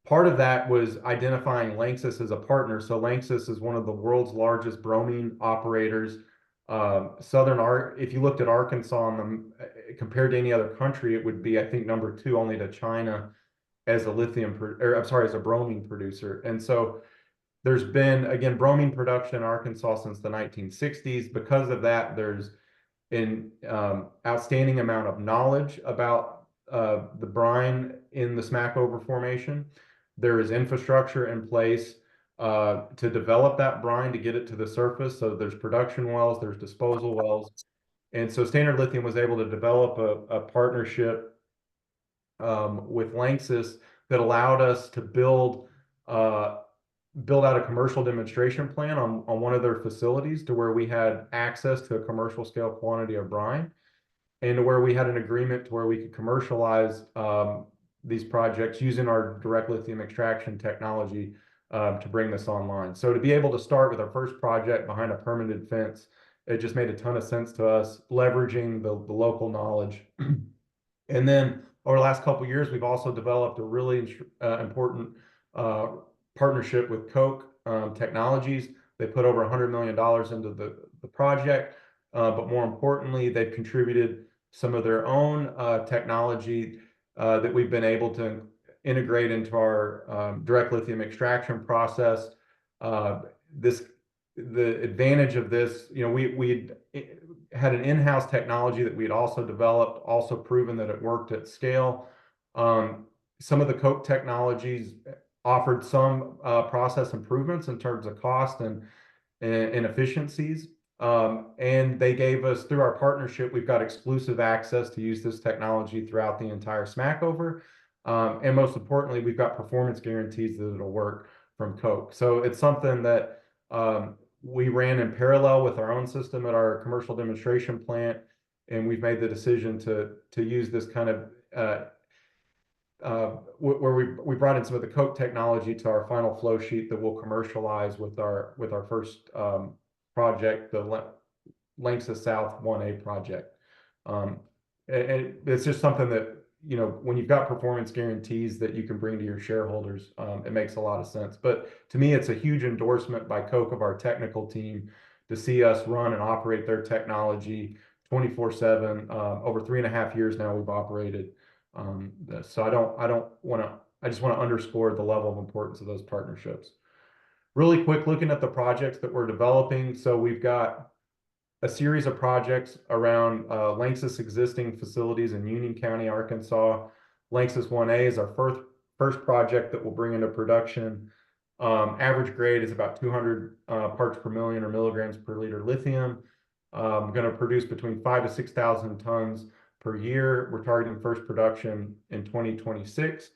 Part of that was identifying Lanxess as a partner. So Lanxess is one of the world's largest bromine operators. If you looked at Arkansas compared to any other country, it would be, I think, number 2 only to China as a as a bromine producer. And so there's been, again, bromine production in Arkansas since the 1960s. Because of that, there's an outstanding amount of knowledge about the brine in the Smackover Formation. There is infrastructure in place to develop that brine, to get it to the surface. So there's production wells, there's disposal wells. And so Standard Lithium was able to develop a partnership with Lanxess that allowed us to build out a commercial demonstration plan on one of their facilities, to where we had access to a commercial scale quantity of brine, and to where we had an agreement to where we could commercialize these projects using our direct lithium extraction technology to bring this online. So to be able to start with our first project behind a permanent fence, it just made a ton of sense to us, leveraging the local knowledge. And then over the last couple of years, we've also developed a really important partnership with Koch Technologies. They put over $100 million into the project, but more importantly, they've contributed some of their own technology that we've been able to integrate into our direct lithium extraction process. The advantage of this, we had an in-house technology that we had also developed, also proven that it worked at scale. Some of the Koch technologies offered some process improvements in terms of cost and efficiencies. And they gave us, through our partnership, we've got exclusive access to use this technology throughout the entire Smackover. And most importantly, we've got performance guarantees that it'll work from Koch. So it's something that we ran in parallel with our own system at our commercial demonstration plant. And we've made the decision to use this kind of where we brought in some of the Koch technology to our final flow sheet that we'll commercialize with our first project, the Lanxess South 1A project. And it's just something that, when you've got performance guarantees that you can bring to your shareholders, it makes a lot of sense. But to me, it's a huge endorsement by Koch of our technical team to see us run and operate their technology 24/7. Over 3.5 years now we've operated this. So I just want to underscore the level of importance of those partnerships. Really quick, looking at the projects that we're developing. So we've got a series of projects around Lanxess existing facilities in Union County, Arkansas. Lanxess 1A is our first project that we'll bring into production. Average grade is about 200 parts per million or milligrams per liter lithium. Going to produce between 5,000 to 6,000 tons per year. We're targeting first production in 2026.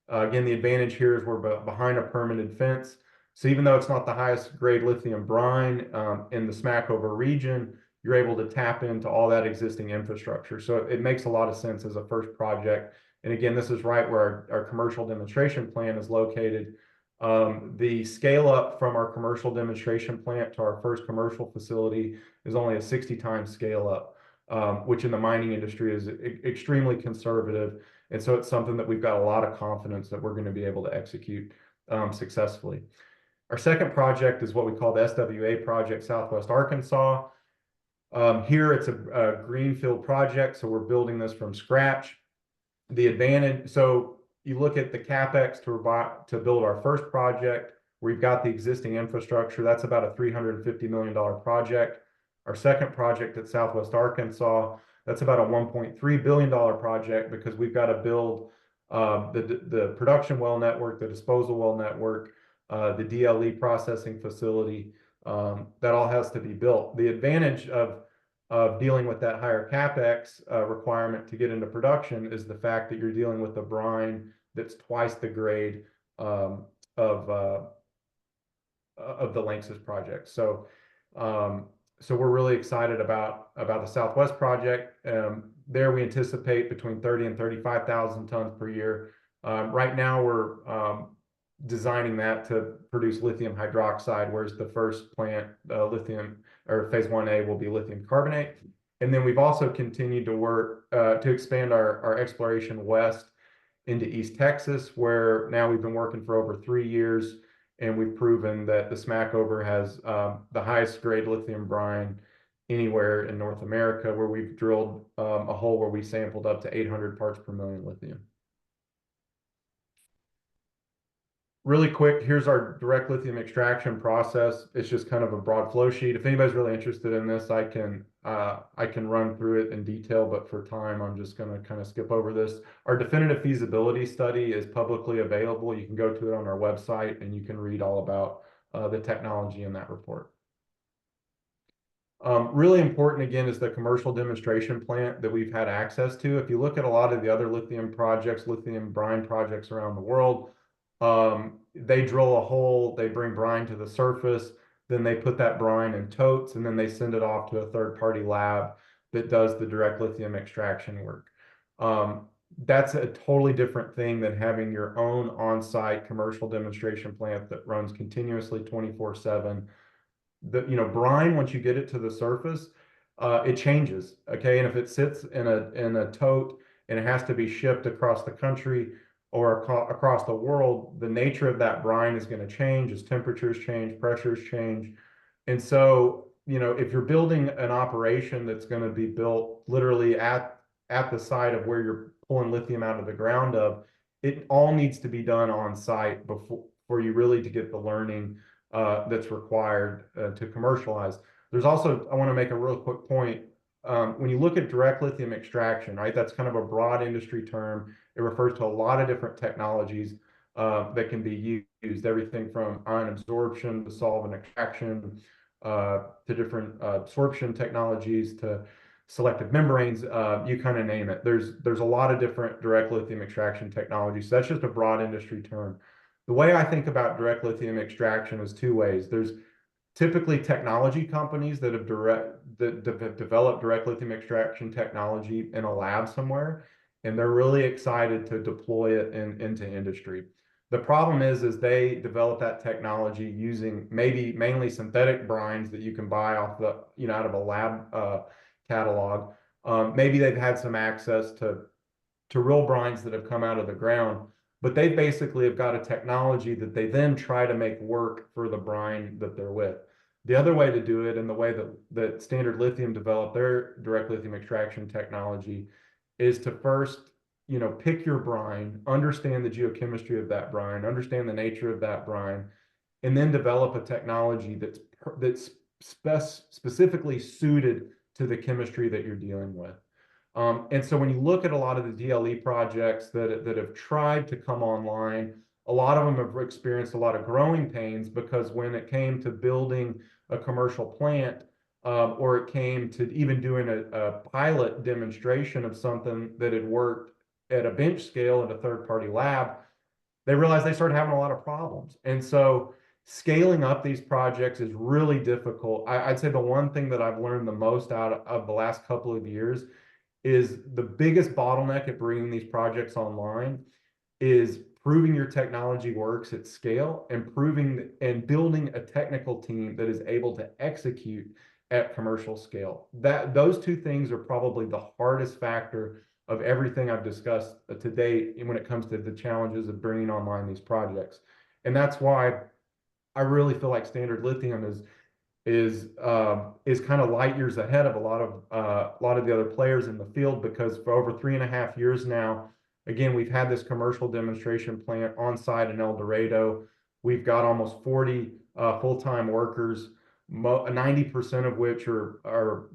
Again, the advantage here is we're behind a permanent fence. So even though it's not the highest grade lithium brine in the Smackover region, you're able to tap into all that existing infrastructure. So it makes a lot of sense as a first project. And again, this is right where our commercial demonstration plant is located. The scale up from our commercial demonstration plant to our first commercial facility is only a 60 times scale up, which in the mining industry is extremely conservative. And so it's something that we've got a lot of confidence that we're going to be able to execute successfully. Our second project is what we call the SWA project, Southwest Arkansas. Here it's a greenfield project, so we're building this from scratch. The advantage, so you look at the CapEx to build our first project, we've got the existing infrastructure, that's about a $350 million project. Our second project at Southwest Arkansas, that's about a $1.3 billion project because we've got to build the production well network, the disposal well network, the DLE processing facility, that all has to be built. The advantage of dealing with that higher CapEx requirement to get into production is the fact that you're dealing with a brine that's twice the grade of the Lanxess project. So we're really excited about the Southwest project. There we anticipate between 30 and 35,000 tons per year. Right now we're designing that to produce lithium hydroxide, whereas the first plant, lithium or phase 1A will be lithium carbonate. And then we've also continued to work to expand our exploration west into East Texas, where now we've been working for over 3 years, and we've proven that the Smackover has the highest grade lithium brine anywhere in North America, where we've drilled a hole where we sampled up to 800 parts per million lithium. Really quick, here's our direct lithium extraction process. It's just kind of a broad flow sheet. If anybody's really interested in this, I can run through it in detail, but for time, I'm just going to kind of skip over this. Our definitive feasibility study is publicly available. You can go to it on our website and you can read all about the technology in that report. Really important, again, is the commercial demonstration plant that we've had access to. If you look at a lot of the other lithium projects, lithium brine projects around the world, they drill a hole, they bring brine to the surface, then they put that brine in totes, and then they send it off to a third-party lab that does the direct lithium extraction work. That's a totally different thing than having your own on-site commercial demonstration plant that runs continuously 24/7. Brine, once you get it to the surface, it changes, okay? And if it sits in a tote and it has to be shipped across the country or across the world, the nature of that brine is going to change as temperatures change, pressures change. And so, if you're building an operation that's going to be built literally at the site of where you're pulling lithium out of the ground it all needs to be done on site for you really to get the learning that's required to commercialize. There's also, I want to make a real quick point. When you look at direct lithium extraction, right, that's kind of a broad industry term. It refers to a lot of different technologies that can be used, everything from ion absorption to solvent extraction to different absorption technologies to selective membranes, you kind of name it. There's a lot of different direct lithium extraction technologies. So that's just a broad industry term. The way I think about direct lithium extraction is two ways. There's typically technology companies that have developed direct lithium extraction technology in a lab somewhere, and they're really excited to deploy it into industry. The problem is they develop that technology using mainly synthetic brines that you can buy off out of a lab catalog. Maybe they've had some access to real brines that have come out of the ground, but they basically have got a technology that they then try to make work for the brine that they're with. The other way to do it, and the way that Standard Lithium developed their direct lithium extraction technology, is to first, pick your brine, understand the geochemistry of that brine, understand the nature of that brine, and then develop a technology that's specifically suited to the chemistry that you're dealing with. And so when you look at a lot of the DLE projects that have tried to come online, a lot of them have experienced a lot of growing pains because when it came to building a commercial plant, or it came to even doing a pilot demonstration of something that had worked at a bench scale at a third-party lab, they realized they started having a lot of problems. And so Scaling up these projects is really difficult. I'd say the one thing that I've learned the most out of the last couple of years is the biggest bottleneck at bringing these projects online is proving your technology works at scale and proving and building a technical team that is able to execute at commercial scale. Those two things are probably the hardest factor of everything I've discussed to date when it comes to the challenges of bringing online these projects. And that's why I really feel like Standard Lithium is kind of light years ahead of a lot of the other players in the field, because for over 3.5 years now, again, we've had this commercial demonstration plant on site in El Dorado. We've got almost 40 full-time workers, 90% of which are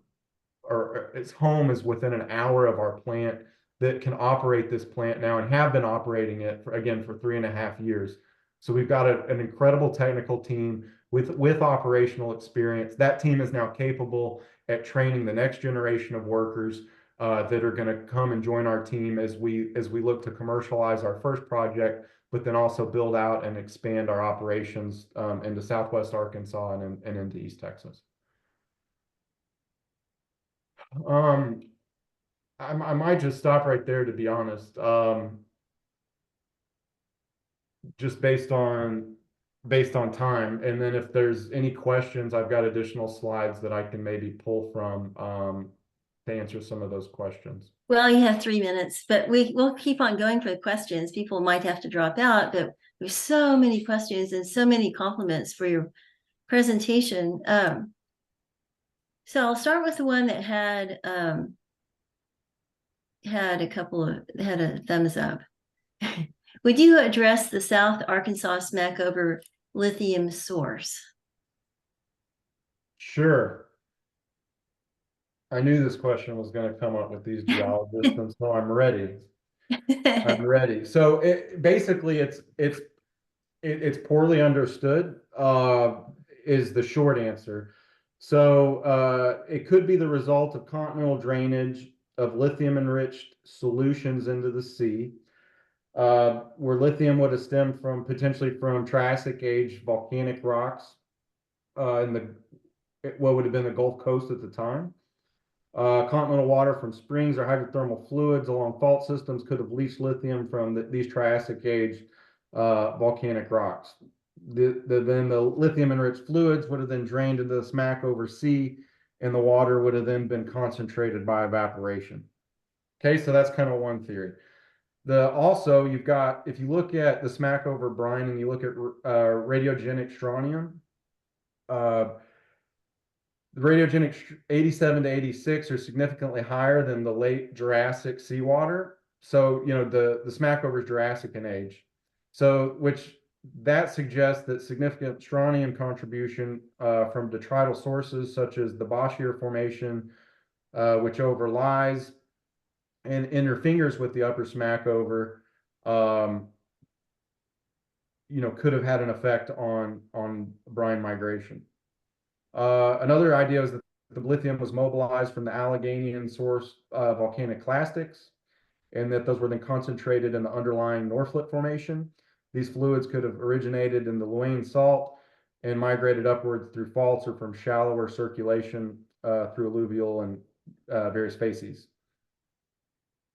its home is within an hour of our plant, that can operate this plant now and have been operating it for 3.5 years. So we've got an incredible technical team with operational experience. That team is now capable at training the next generation of workers that are going to come and join our team as we look to commercialize our first project, but then also build out and expand our operations into Southwest Arkansas and into East Texas. I might just stop right there, to be honest. Just based on time, and then if there's any questions, I've got additional slides that I can maybe pull from to answer some of those questions. Well, you have 3 minutes, but we'll keep on going for the questions. People might have to drop out, but there's so many questions and so many compliments for your presentation. So I'll start with the one that had a thumbs up. Would you address the South Arkansas Smackover lithium source? Sure. I knew this question was going to come up with these geologists, and so I'm ready. I'm ready. So basically it's poorly understood, is the short answer. So it could be the result of continental drainage of lithium enriched solutions into the sea, where lithium would have stemmed from potentially from Triassic age volcanic rocks in what would have been the Gulf Coast at the time. Continental water from springs or hydrothermal fluids along fault systems could have leached lithium from these Triassic age volcanic rocks. Then the lithium enriched fluids would have then drained into the Smackover Sea, and the water would have then been concentrated by evaporation. Okay, so that's kind of one theory. Also, you've got, if you look at the Smackover brine and you look at radiogenic strontium, the radiogenic 87 to 86 are significantly higher than the late Jurassic seawater. So, the Smackover is Jurassic in age. So, that suggests that significant strontium contribution from detrital sources such as the Bossier Formation, which overlies and interfingers with the upper Smackover, could have had an effect on brine migration. Another idea is that the lithium was mobilized from the Alleghanian source volcanic clastics, and that those were then concentrated in the underlying Norphlet Formation. These fluids could have originated in the Loine Salt and migrated upwards through faults or from shallower circulation through alluvial and various facies.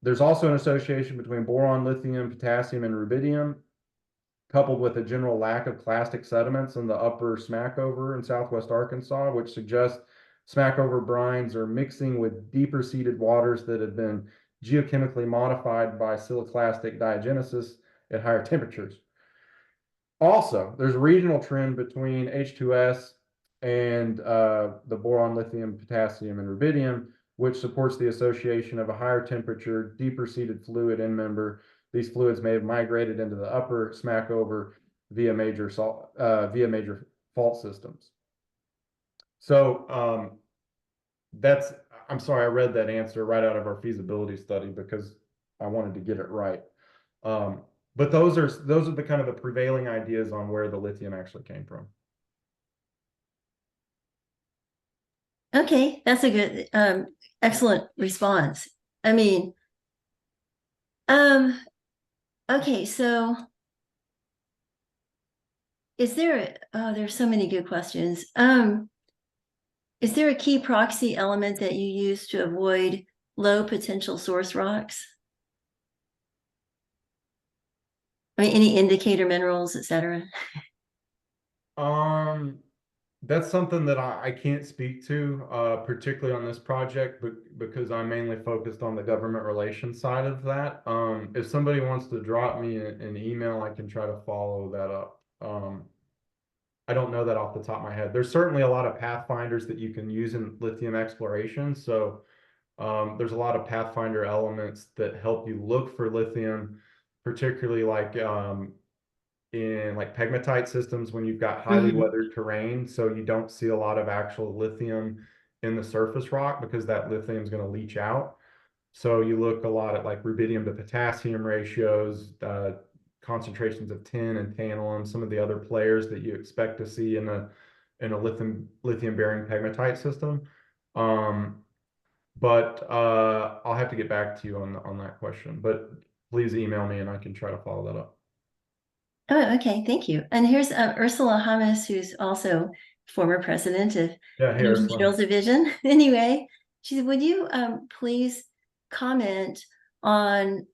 There's also an association between boron, lithium, potassium, and rubidium, coupled with a general lack of clastic sediments in the upper Smackover in Southwest Arkansas, which suggests Smackover brines are mixing with deeper seated waters that have been geochemically modified by siliclastic diagenesis at higher temperatures. Also, there's a regional trend between H2S and the boron, lithium, potassium, and rubidium, which supports the association of a higher temperature, deeper seated fluid end member. These fluids may have migrated into the upper Smackover via major fault systems. So I'm sorry, I read that answer right out of our feasibility study because I wanted to get it right. But those are the kind of the prevailing ideas on where the lithium actually came from. Okay, that's a good, excellent response. I mean, okay, so is there, oh, there's so many good questions. Is there a key proxy element that you use to avoid low potential source rocks? I mean, any indicator minerals, et cetera? Um, that's something that I can't speak to, particularly on this project, but because I'm mainly focused on the government relations side of that. If somebody wants to drop me an email, I can try to follow that up. I don't know that off the top of my head. There's certainly a lot of pathfinders that you can use in lithium exploration. So there's a lot of pathfinder elements that help you look for lithium, particularly like in like pegmatite systems when you've got highly Mhm. weathered terrain. So you don't see a lot of actual lithium in the surface rock because that lithium is going to leach out. So you look a lot at like rubidium to potassium ratios, concentrations of tin and tantalum, some of the other players that you expect to see in a lithium bearing pegmatite system. Um, but I'll have to get back to you on that question. But please email me and I can try to follow that up. Oh, okay, thank you. And here's Ursula Hummus, who's also former president of Yeah, hey Energy Ursula. Materials Division. Anyway, she said, would you please comment on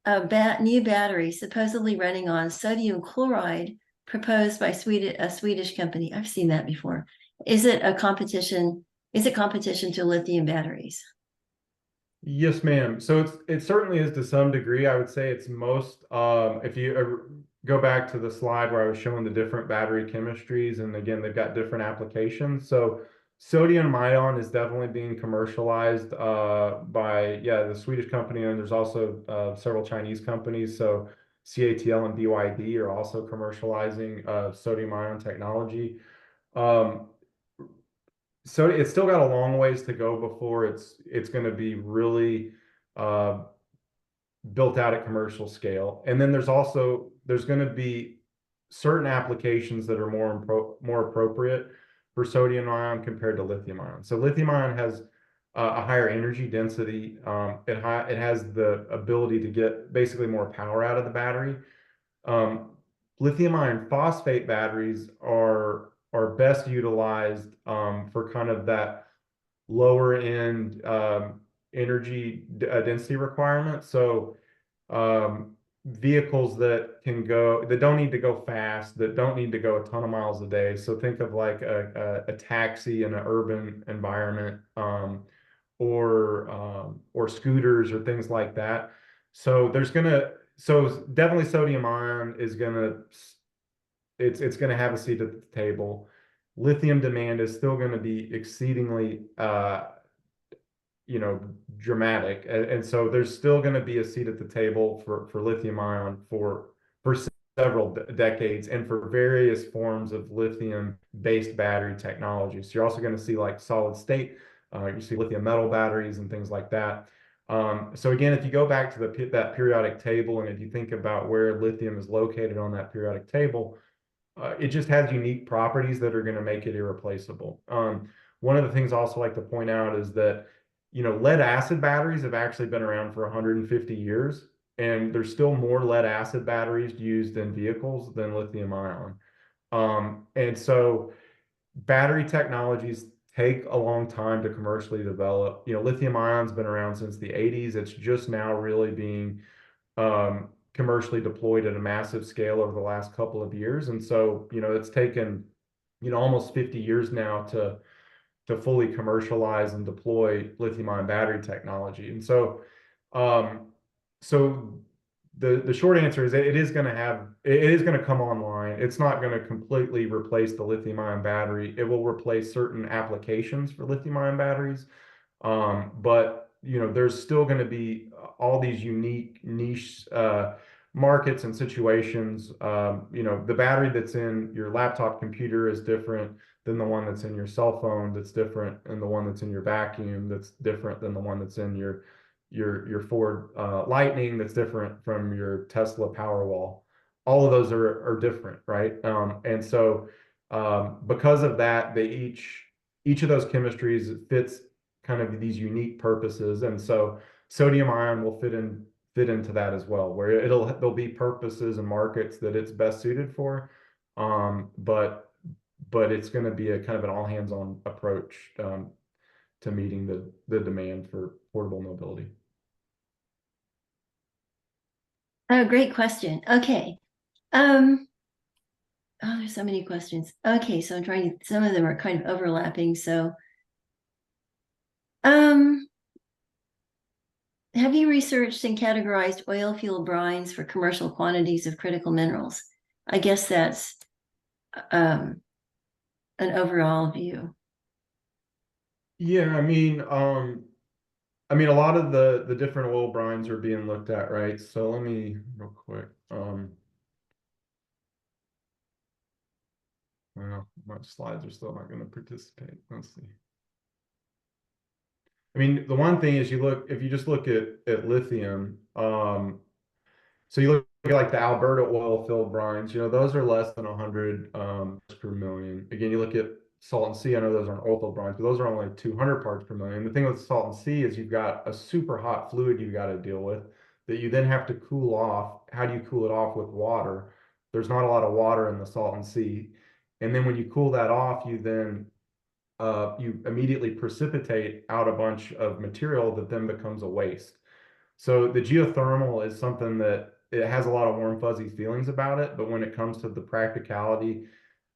a new battery supposedly running on sodium chloride proposed by a Swedish company? I've seen that before. Is it a competition? Is it competition to lithium batteries? Yes, ma'am. So it certainly is to some degree. I would say it's most if you go back to the slide where I was showing the different battery chemistries, and again, they've got different applications. So sodium ion is definitely being commercialized by the Swedish company, and there's also several Chinese companies. So CATL and BYD are also commercializing sodium ion technology. Um, so it's still got a long ways to go before it's going to be really uh, built out at commercial scale. And then there's going to be certain applications that are more appropriate for sodium ion compared to lithium ion. So lithium ion has a higher energy density. It has the ability to get basically more power out of the battery. Um, Lithium iron phosphate batteries are best utilized for kind of that lower end energy density requirement. So vehicles that don't need to go fast, that don't need to go a ton of miles a day. So think of like a taxi in an urban environment, or scooters or things like that. So definitely sodium ion is gonna have a seat at the table. Lithium demand is still going to be exceedingly dramatic, and so there's still going to be a seat at the table for lithium ion for several decades, and for various forms of lithium based battery technology. So you're also going to see like solid state, you see lithium metal batteries and things like that. So again, if you go back to that periodic table, and if you think about where lithium is located on that periodic table, it just has unique properties that are going to make it irreplaceable. One of the things I also like to point out is that, lead acid batteries have actually been around for 150 years, and there's still more lead acid batteries used in vehicles than lithium ion. And so battery technologies take a long time to commercially develop. Lithium ion's been around since the 80s. It's just now really being commercially deployed at a massive scale over the last couple of years. And so, it's taken, almost 50 years now to fully commercialize and deploy lithium ion battery technology. And so, um, so the short answer is it is going to come online. It's not going to completely replace the lithium ion battery. It will replace certain applications for lithium ion batteries. But there's still going to be all these unique niche markets and situations. The battery that's in your laptop computer is different than the one that's in your cell phone, that's different than the one that's in your vacuum, that's different than the one that's in your Ford Lightning, that's different from your Tesla Powerwall. All of those are different, right? And so because of that, each of those chemistries fits kind of these unique purposes, and so sodium ion will fit into that as well, where there'll be purposes and markets that it's best suited for. But it's going to be a kind of an all hands on approach to meeting the demand for portable mobility. Oh, great question. Okay. Oh, there's so many questions. Okay, so I'm trying to, some of them are kind of overlapping. So, have you researched and categorized oil field brines for commercial quantities of critical minerals? I guess that's an overall view. Yeah, I mean, a lot of the different oil brines are being looked at, right? So let me real quick. Well, my slides are still not going to participate. Let's see. I mean, the one thing is if you just look at lithium, so you look at like the Alberta oil field brines, those are less than 100 per million. Again, you look at salt and sea, I know those aren't oil field brines, but those are only 200 parts per million. The thing with salt and sea is you've got a super hot fluid you've got to deal with that you then have to cool off. How do you cool it off? With water. There's not a lot of water in the salt and sea. And then when you cool that off, you immediately precipitate out a bunch of material that then becomes a waste. So the geothermal is something that it has a lot of warm, fuzzy feelings about it, but when it comes to the practicality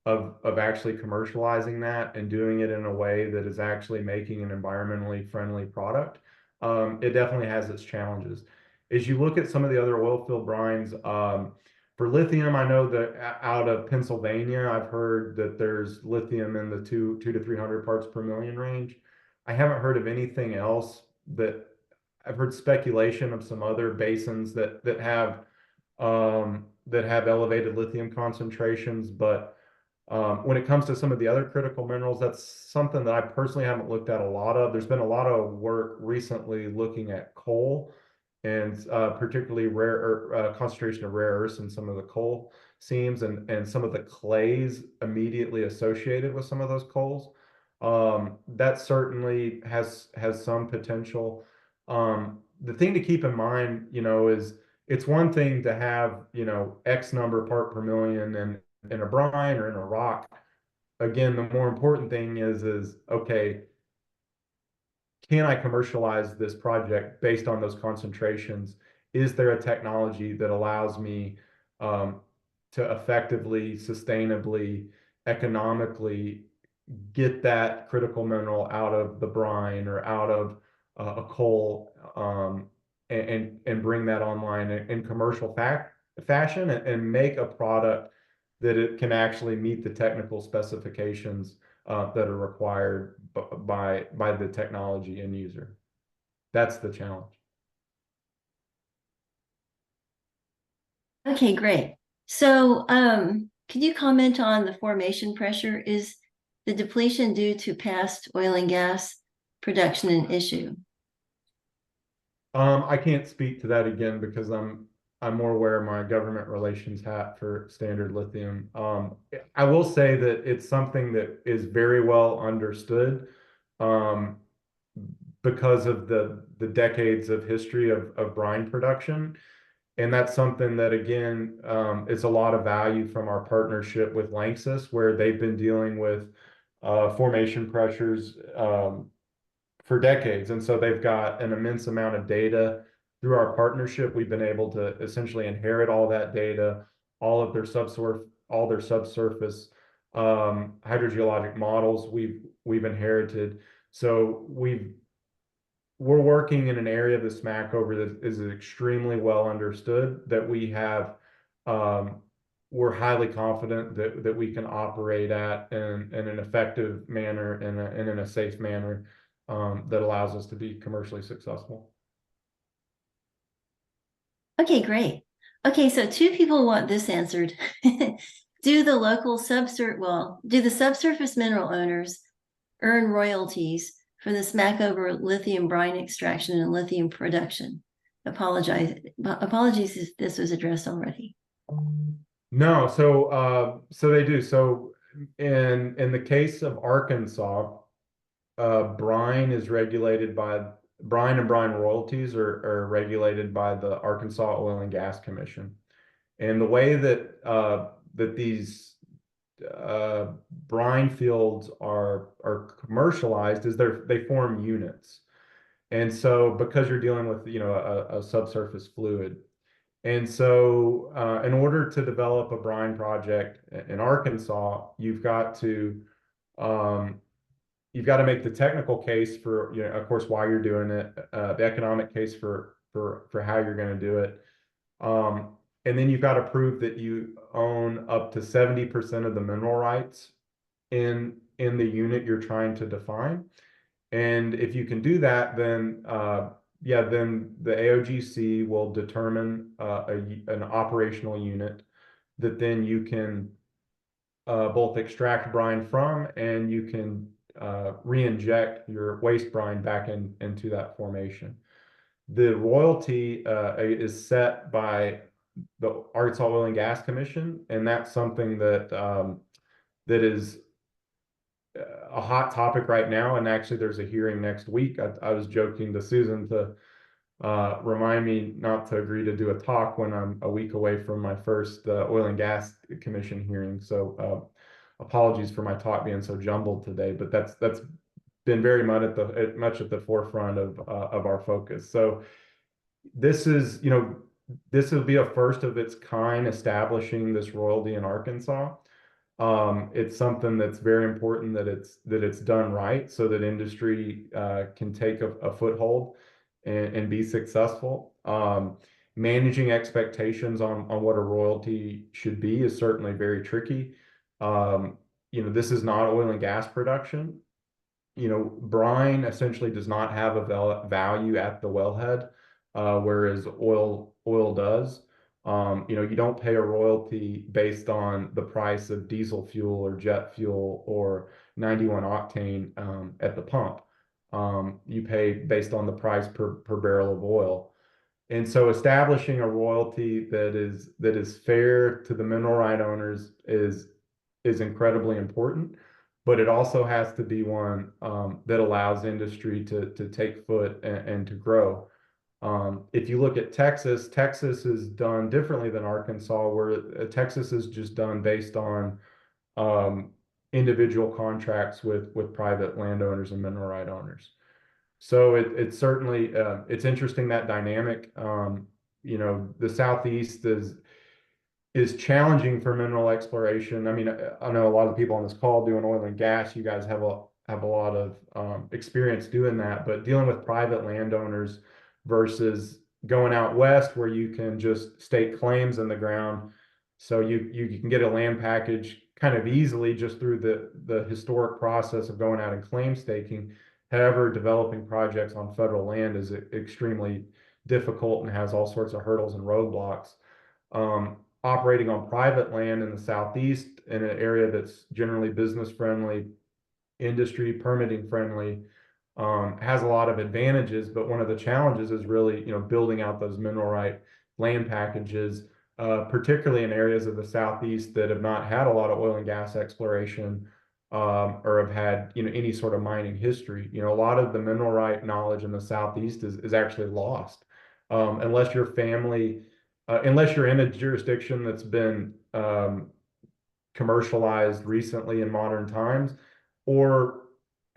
of actually commercializing that and doing it in a way that is actually making an environmentally friendly product, it definitely has its challenges. As you look at some of the other oil field brines, for lithium, I know that out of Pennsylvania, I've heard that there's lithium in the two to 300 parts per million range. I haven't heard of anything else that I've heard speculation of some other basins that have elevated lithium concentrations, but when it comes to some of the other critical minerals, that's something that I personally haven't looked at a lot of. There's been a lot of work recently looking at coal and particularly concentration of rare earths in some of the coal seams and some of the clays immediately associated with some of those coals. That certainly has some potential. The thing to keep in mind, is it's one thing to have, X number part per million in a brine or in a rock. Again, the more important thing is okay, can I commercialize this project based on those concentrations? Is there a technology that allows me to effectively, sustainably, economically get that critical mineral out of the brine or out of a coal, and bring that online in commercial fashion and make a product that it can actually meet the technical specifications that are required by the technology end user. That's the challenge. Okay, great. So, can you comment on the formation pressure? Is the depletion due to past oil and gas production an issue? I can't speak to that again because I'm more aware of my government relations hat for Standard Lithium. I will say that it's something that is very well understood because of the decades of history of brine production. And that's something that, again, is a lot of value from our partnership with Lanxess, where they've been dealing with formation pressures for decades. And so they've got an immense amount of data. Through our partnership, we've been able to essentially inherit all that data, all their subsurface hydrogeologic models we've inherited. So we're working in an area of the Smackover that is extremely well understood, that we're highly confident that we can operate at in an effective manner and in a safe manner that allows us to be commercially successful. Okay, great. Okay, so two people want this answered. Do the subsurface mineral owners earn royalties from the Smackover lithium brine extraction and lithium production? Apologies if this was addressed already. No, so they do. So in the case of Arkansas, brine is regulated by brine and brine royalties are regulated by the Arkansas Oil and Gas Commission. And the way that these brine fields are commercialized is they form units. And so because you're dealing with, a subsurface fluid. And so in order to develop a brine project in Arkansas, um, you've got to make the technical case for, of course, why you're doing it, the economic case for how you're going to do it. And then you've got to prove that you own up to 70% of the mineral rights in the unit you're trying to define. And if you can do that, then then the AOGC will determine an operational unit that then you can both extract brine from, and you can re-inject your waste brine back into that formation. The royalty is set by the Arkansas Oil and Gas Commission, and that's something that is a hot topic right now. And actually, there's a hearing next week. I was joking to Susan to remind me not to agree to do a talk when I'm a week away from my first Oil and Gas Commission hearing. So apologies for my talk being so jumbled today, but that's been very much at the forefront of our focus. So this is, this will be a first of its kind establishing this royalty in Arkansas. It's something that's very important that it's done right, so that industry can take a foothold and be successful. Managing expectations on what a royalty should be is certainly very tricky. This is not oil and gas production. Brine essentially does not have a value at the wellhead, whereas oil does. You don't pay a royalty based on the price of diesel fuel or jet fuel or 91 octane at the pump. You pay based on the price per barrel of oil. And so establishing a royalty that is fair to the mineral right owners is incredibly important, but it also has to be one that allows industry to take foot and to grow. If you look at Texas, Texas is done differently than Arkansas, where Texas is just done based on individual contracts with private landowners and mineral right owners. So it's certainly it's interesting, that dynamic. The Southeast is challenging for mineral exploration. I mean, I know a lot of people on this call doing oil and gas. You guys have a lot of experience doing that, but dealing with private landowners versus going out west where you can just stake claims in the ground. So you can get a land package kind of easily just through the historic process of going out and claim staking. However, developing projects on federal land is extremely difficult and has all sorts of hurdles and roadblocks. Operating on private land in the Southeast, in an area that's generally business friendly, industry permitting friendly, has a lot of advantages. But one of the challenges is really, building out those mineral right land packages, particularly in areas of the Southeast that have not had a lot of oil and gas exploration, or have had, any sort of mining history. A lot of the mineral right knowledge in the Southeast is actually lost, unless your family, unless you're in a jurisdiction that's been commercialized recently in modern times, or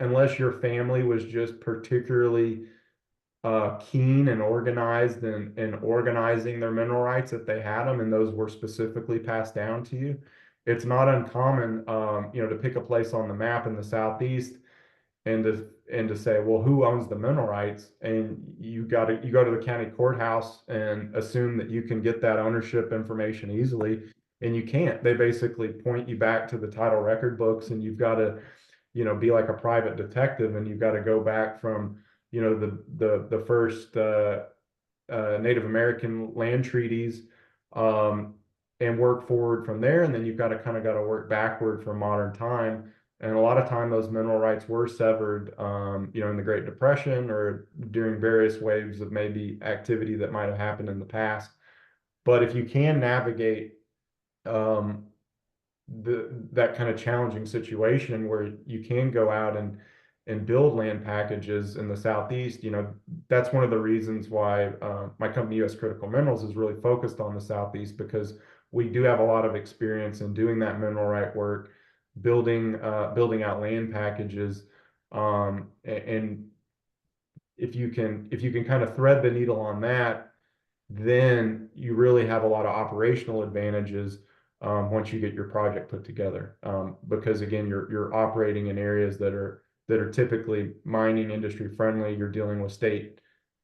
unless your family was just particularly keen and organized in organizing their mineral rights if they had them, and those were specifically passed down to you. It's not uncommon, to pick a place on the map in the Southeast and to say, well, who owns the mineral rights? And you go to the county courthouse and assume that you can get that ownership information easily, and you can't. They basically point you back to the title record books, and you've got to, be like a private detective, and you've got to go back from, the first Native American land treaties, and work forward from there. And then you've got to work backward from modern time. And a lot of time those mineral rights were severed, in the Great Depression or during various waves of maybe activity that might have happened in the past. But if you can navigate that kind of challenging situation where you can go out and build land packages in the Southeast, that's one of the reasons why my company, U.S. Critical Minerals, is really focused on the Southeast, because we do have a lot of experience in doing that mineral right work, building out land packages. And if you can kind of thread the needle on that, then you really have a lot of operational advantages once you get your project put together. Because again, you're operating in areas that are typically mining industry friendly. You're dealing with state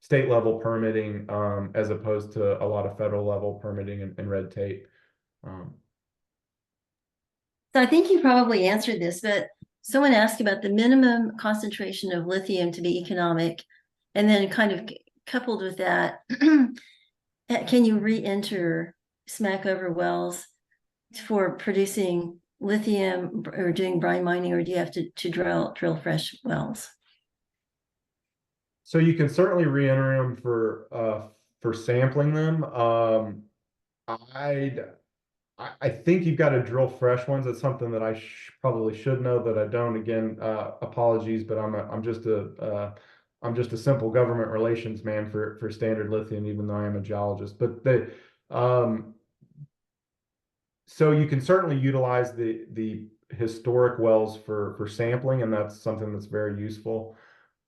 level permitting as opposed to a lot of federal level permitting and red tape. So I think you probably answered this, but someone asked about the minimum concentration of lithium to be economic, and then kind of coupled with that, can you re-enter Smackover wells for producing lithium or doing brine mining, or do you have to drill fresh wells? So you can certainly re-enter them for sampling them. I'd I think you've got to drill fresh ones. It's something that I probably should know that I don't. Again, apologies, but I'm just a simple government relations man for Standard Lithium, even though I am a geologist. But um, so you can certainly utilize the historic wells for sampling, and that's something that's very useful.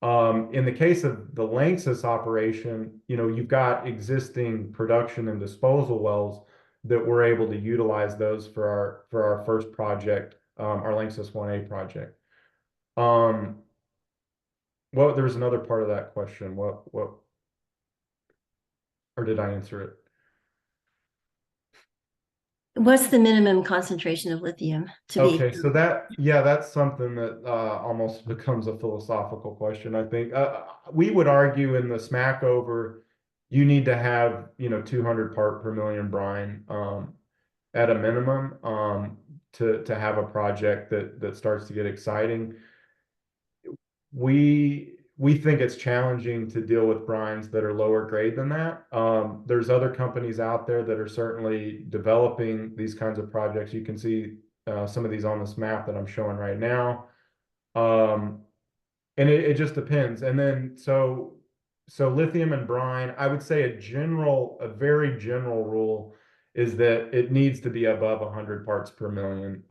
In the case of the Lanxess operation, you've got existing production and disposal wells that we're able to utilize those for our first project, our Lanxess 1A project. Well, there was another part of that question. Or did I answer it? What's the minimum concentration of lithium to be? Okay, so that's something that almost becomes a philosophical question, I think. We would argue in the Smackover, you need to have, 200 part per million brine at a minimum to have a project that starts to get exciting. We think it's challenging to deal with brines that are lower grade than that. There's other companies out there that are certainly developing these kinds of projects. You can see some of these on this map that I'm showing right now. And it just depends. And then so lithium and brine, I would say a very general rule is that it needs to be above 100 parts per million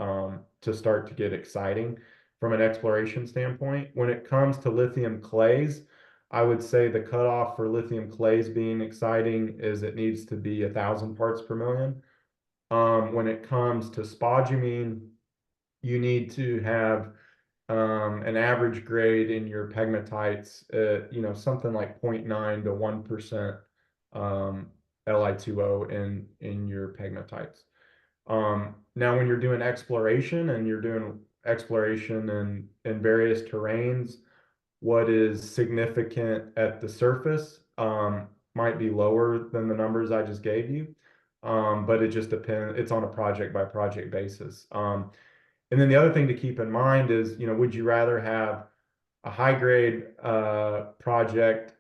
to start to get exciting from an exploration standpoint. When it comes to lithium clays, I would say the cutoff for lithium clays being exciting is it needs to be 1,000 parts per million. When it comes to spodumene, you need to have an average grade in your pegmatites, something like 0.9 to 1% Li2O in your pegmatites. Now, when you're doing exploration and you're doing exploration in various terrains, what is significant at the surface might be lower than the numbers I just gave you. But it just depends. It's on a project by project basis. And then the other thing to keep in mind is, would you rather have a high grade project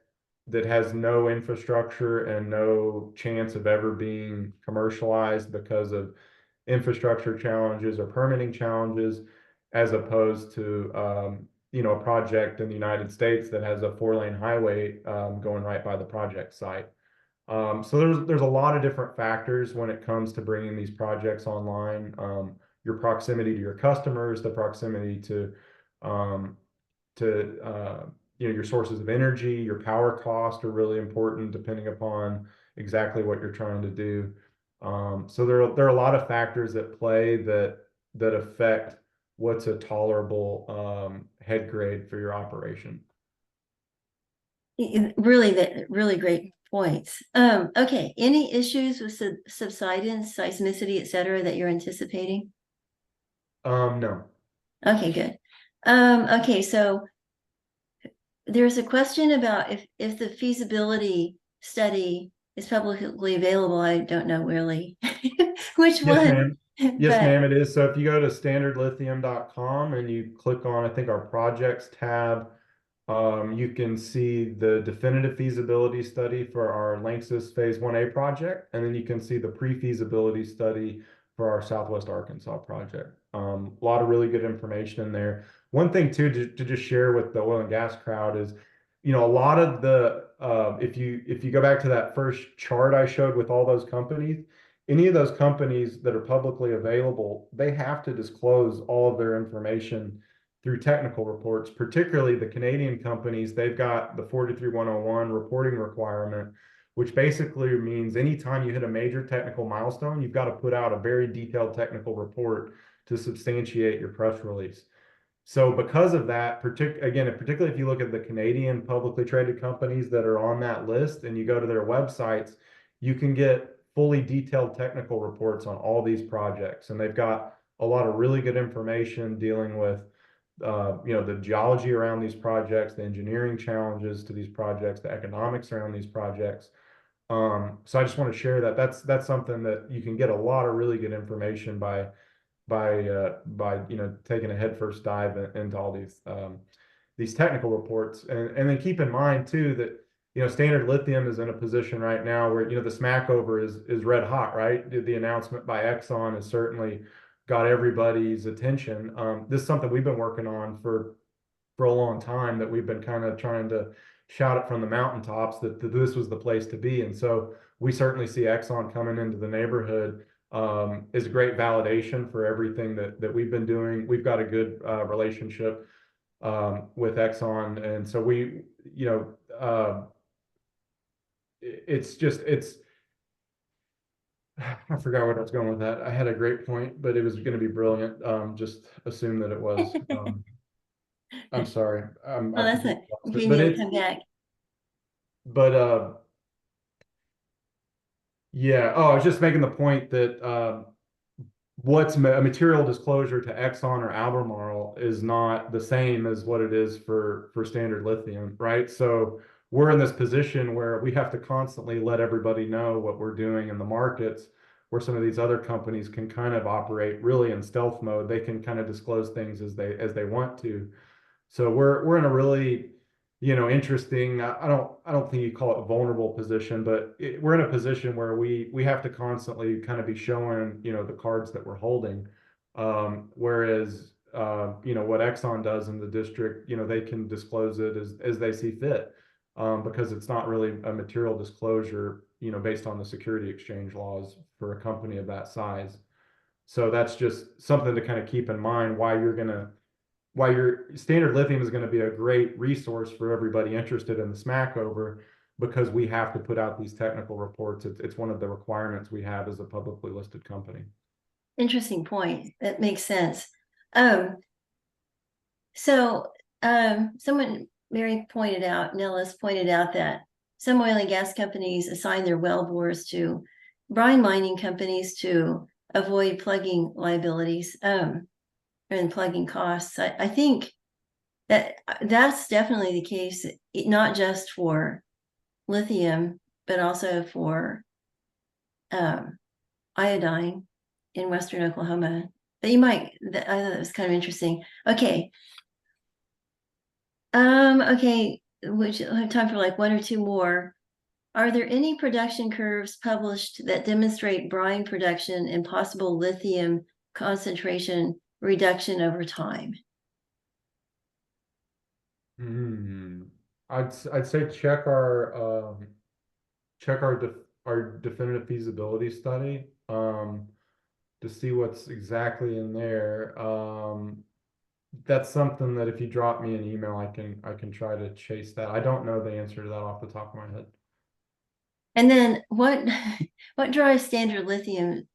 that has no infrastructure and no chance of ever being commercialized because of infrastructure challenges or permitting challenges, as opposed to a project in the United States that has a 4-lane highway going right by the project site. So there's a lot of different factors when it comes to bringing these projects online. Your proximity to your customers, the proximity to your sources of energy, your power cost are really important depending upon exactly what you're trying to do. So there are a lot of factors at play that affect what's a tolerable head grade for your operation. Really great points. Okay, any issues with subsidence, seismicity, et cetera, that you're anticipating? No. Okay, good. Okay, so there's a question about if the feasibility study is publicly available. I don't know really which Yes, one. ma'am. Yes, But ma'am, it is. So if you go to standardlithium.com and you click on, I think, our projects tab, you can see the definitive feasibility study for our Lanxess Phase 1A project, and then you can see the pre-feasibility study for our Southwest Arkansas project. A lot of really good information in there. One thing too to just share with the oil and gas crowd is, a lot of the if you go back to that first chart I showed with all those companies, any of those companies that are publicly available, they have to disclose all of their information through technical reports, particularly the Canadian companies. They've got the 43101 reporting requirement, which basically means anytime you hit a major technical milestone, you've got to put out a very detailed technical report to substantiate your press release. So because of that, particularly if you look at the Canadian publicly traded companies that are on that list and you go to their websites, you can get fully detailed technical reports on all these projects. And they've got a lot of really good information dealing with the geology around these projects, the engineering challenges to these projects, the economics around these projects. So I just want to share that. That's something that you can get a lot of really good information by taking a headfirst dive into all these technical reports. And then keep in mind too that Standard Lithium is in a position right now where the Smackover is red hot, right? The announcement by Exxon has certainly got everybody's attention. This is something we've been working on for a long time, that we've been kind of trying to shout it from the mountaintops that this was the place to be. And so we certainly see Exxon coming into the neighborhood is a great validation for everything that we've been doing. We've got a good relationship with Exxon, and so it's I forgot what I was going with that. I had a great point, but it was going to be brilliant. Just assume that it was. I'm sorry. Oh, I that's it. completely lost Okay, it. you need to come back. But yeah. Oh, I was just making the point that what's a material disclosure to Exxon or Albemarle is not the same as what it is for Standard Lithium, right? So we're in this position where we have to constantly let everybody know what we're doing in the markets, where some of these other companies can kind of operate really in stealth mode. They can kind of disclose things as they want to. So we're in a really interesting. I don't think you call it a vulnerable position, but we're in a position where we have to constantly kind of be showing the cards that we're holding. Whereas what Exxon does in the district, they can disclose it as they see fit, because it's not really a material disclosure based on the security exchange laws for a company of that size. So that's just something to kind of keep in mind, why your Standard Lithium is going to be a great resource for everybody interested in the Smackover, because we have to put out these technical reports. It's one of the requirements we have as a publicly listed company. Interesting point. That makes sense. Someone, Mary pointed out, Nellis pointed out that some oil and gas companies assign their well bores to brine mining companies to avoid plugging liabilities. And plugging costs. I think that's definitely the case, not just for lithium, but also for iodine in Western Oklahoma. But I thought that was kind of interesting. Okay. Okay, which I have time for like one or two more. Are there any production curves published that demonstrate brine production and possible lithium concentration reduction over time? I'd say check our definitive feasibility study to see what's exactly in there. That's something that if you drop me an email, I can try to chase that. I don't know the answer to that off the top of my head. And then what drives Standard Lithium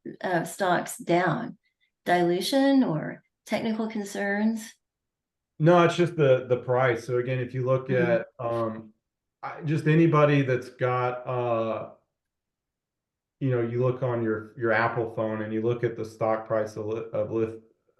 stocks down? Dilution or technical concerns? No, it's just the price. So again, if you look at just anybody that's got you look on your Apple phone and you look at the stock price of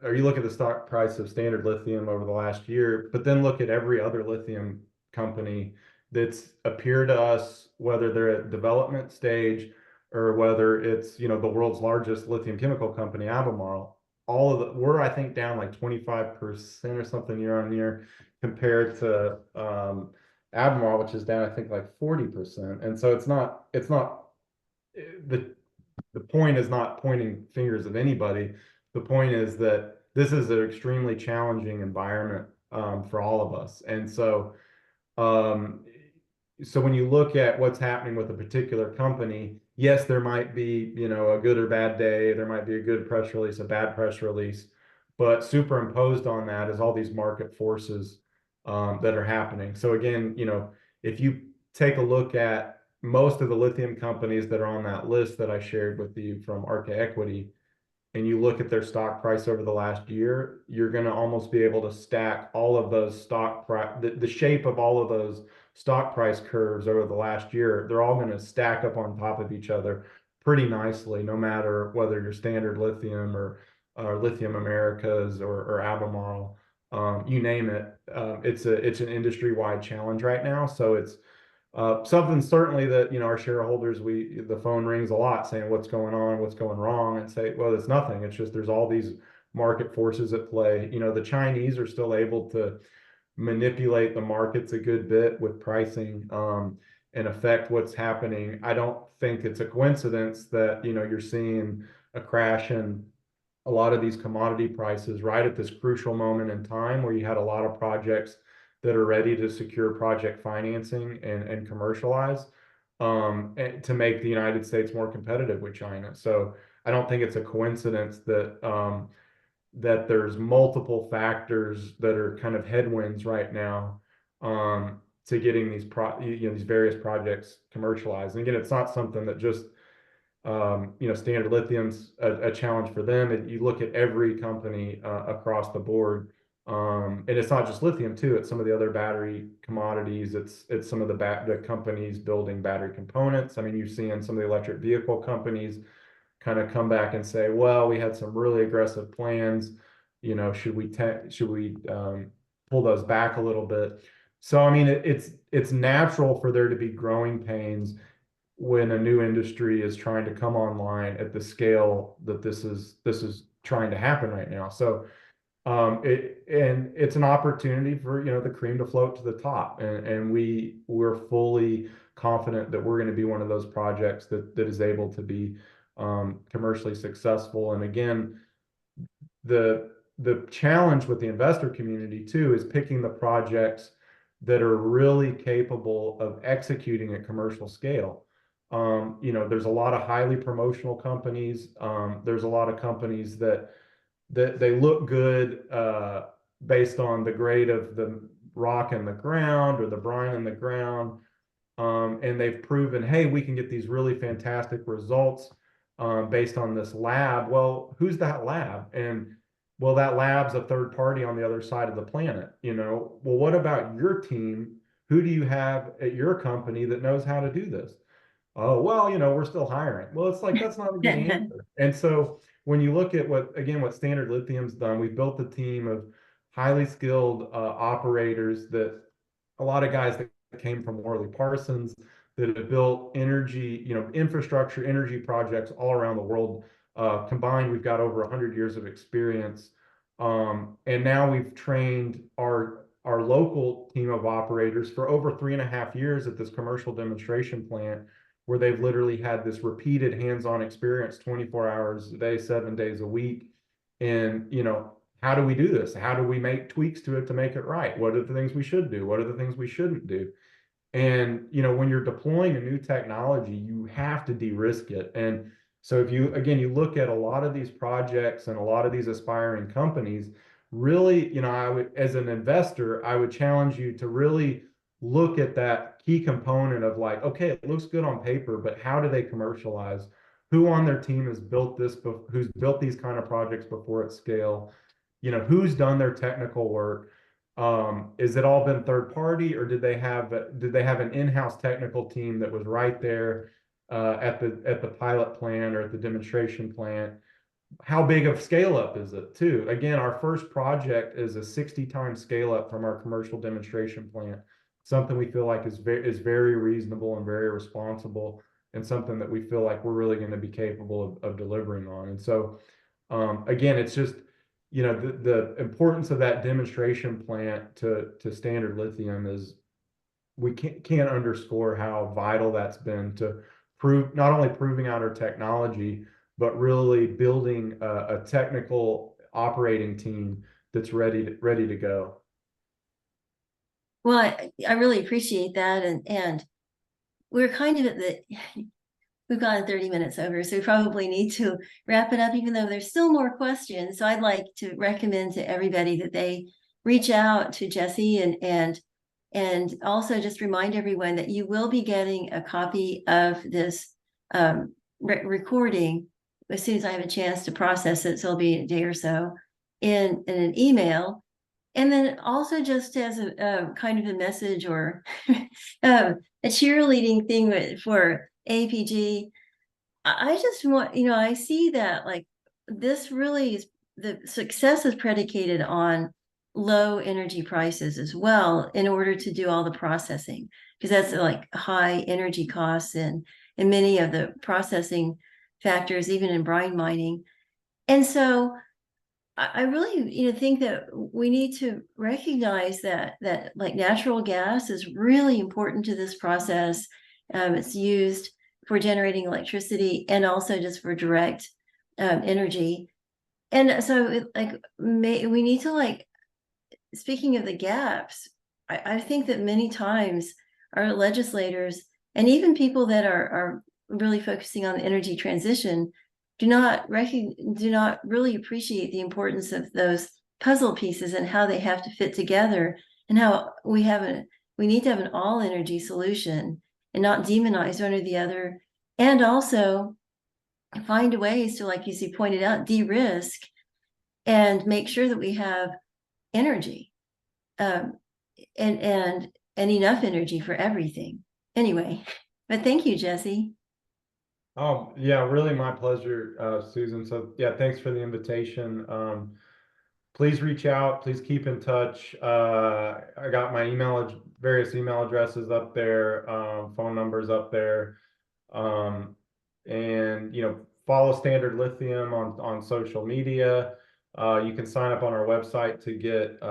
or you look at the stock price of Standard Lithium over the last year, but then look at every other lithium company that's appeared to us, whether they're at development stage or whether it's the world's largest lithium chemical company, Albemarle. We're, I think, down like 25% or something year on year compared to Albemarle, which is down, I think, like 40%. And so it's not the point is not pointing fingers at anybody. The point is that this is an extremely challenging environment for all of us. And so when you look at what's happening with a particular company, yes, there might be, a good or bad day. There might be a good press release, a bad press release, but superimposed on that is all these market forces that are happening. So again, if you take a look at most of the lithium companies that are on that list that I shared with you from Arca Equity, and you look at their stock price over the last year, you're going to almost be able to stack all of those stock price, the shape of all of those stock price curves over the last year. They're all going to stack up on top of each other pretty nicely, no matter whether you're Standard Lithium or Lithium Americas or Albemarle, you name it. It's an industry-wide challenge right now. So it's something certainly that, our shareholders, the phone rings a lot saying what's going on, what's going wrong, and say, well, it's nothing. It's just there's all these market forces at play. The Chinese are still able to manipulate the markets a good bit with pricing, and affect what's happening. I don't think it's a coincidence that, you're seeing a crash in a lot of these commodity prices right at this crucial moment in time where you had a lot of projects that are ready to secure project financing and commercialize, and to make the United States more competitive with China. So I don't think it's a coincidence that there's multiple factors that are kind of headwinds right now, to getting these various projects commercialized. And again, it's not something that just Standard Lithium's a challenge for them. You look at every company across the board, and it's not just lithium too. It's some of the other battery commodities. It's some of the companies building battery components. I mean, you've seen some of the electric vehicle companies kind of come back and say, well, we had some really aggressive plans. Should we pull those back a little bit? So I mean, it's natural for there to be growing pains when a new industry is trying to come online at the scale that this is trying to happen right now. So it's an opportunity for the cream to float to the top, and we're fully confident that we're going to be one of those projects that is able to be commercially successful. And again, the challenge with the investor community too is picking the projects that are really capable of executing at commercial scale. There's a lot of highly promotional companies. There's a lot of companies that they look good based on the grade of the rock in the ground or the brine in the ground. And they've proven, hey, we can get these really fantastic results based on this lab. Well, who's that lab? And well, that lab's a third party on the other side of the planet. Well, what about your team? Who do you have at your company that knows how to do this? Oh, well, we're still hiring. Well, it's like, that's not a good answer. And so when you look at what Standard Lithium's done, we've built a team of highly skilled operators, that a lot of guys that came from Worley Parsons, that have built energy, infrastructure, energy projects all around the world. Combined, we've got over 100 years of experience. And now we've trained our local team of operators for over 3.5 years at this commercial demonstration plant, where they've literally had this repeated hands-on experience 24 hours a day, 7 days a week. And, how do we do this? How do we make tweaks to it to make it right? What are the things we should do? What are the things we shouldn't do? And, when you're deploying a new technology, you have to de-risk it. And so if you look at a lot of these projects and a lot of these aspiring companies, really, as an investor, I would challenge you to really look at that key component of like, okay, it looks good on paper, but how do they commercialize? Who on their team has built this, who's built these kind of projects before at scale? Who's done their technical work? Is it all been third party, or did they have an in-house technical team that was right there at the pilot plant or at the demonstration plant? How big of scale up is it too? Again, our first project is a 60 times scale up from our commercial demonstration plant. Something we feel like is very reasonable and very responsible, and something that we feel like we're really going to be capable of delivering on. And so, again, it's just, the importance of that demonstration plant to Standard Lithium is, we can't underscore how vital that's been to prove, not only proving out our technology, but really building a technical operating team that's ready to go. Well, I really appreciate that. And we're kind of at we've gone 30 minutes over, so we probably need to wrap it up, even though there's still more questions. So I'd like to recommend to everybody that they reach out to Jesse and also just remind everyone that you will be getting a copy of this recording as soon as I have a chance to process it. So it'll be a day or so in an email. And then also just as a kind of a message or a cheerleading thing for APG, I just want, I see that like this really is, the success is predicated on low energy prices as well in order to do all the processing, because that's like high energy costs and many of the processing factors, even in brine mining. And so I really, think that we need to recognize that like natural gas is really important to this process. It's used for generating electricity and also just for direct energy. And so, we need to speaking of the gaps, I think that many times our legislators and even people that are really focusing on the energy transition do not really appreciate the importance of those puzzle pieces and how they have to fit together, and how we need to have an all energy solution and not demonize one or the other, and also find ways to, like you pointed out, de-risk and make sure that we have energy and enough energy for everything. Anyway, but thank you, Jesse. Oh, yeah, really my pleasure, Susan. So yeah, thanks for the invitation. Please reach out, please keep in touch. I got my various email addresses up there, phone numbers up there. And follow Standard Lithium on social media. You can sign up on our website to get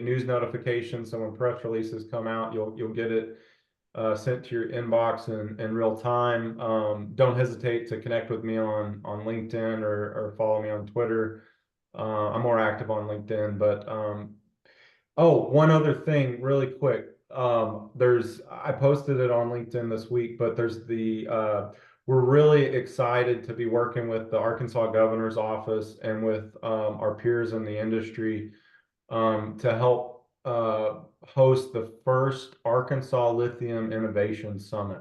news notifications. So when press releases come out, you'll get it sent to your inbox in real time. Don't hesitate to connect with me on LinkedIn or follow me on Twitter. I'm more active on LinkedIn, but oh, one other thing really quick. I posted it on LinkedIn this week, but we're really excited to be working with the Arkansas Governor's Office and with our peers in the industry to help host the first Arkansas Lithium Innovation Summit.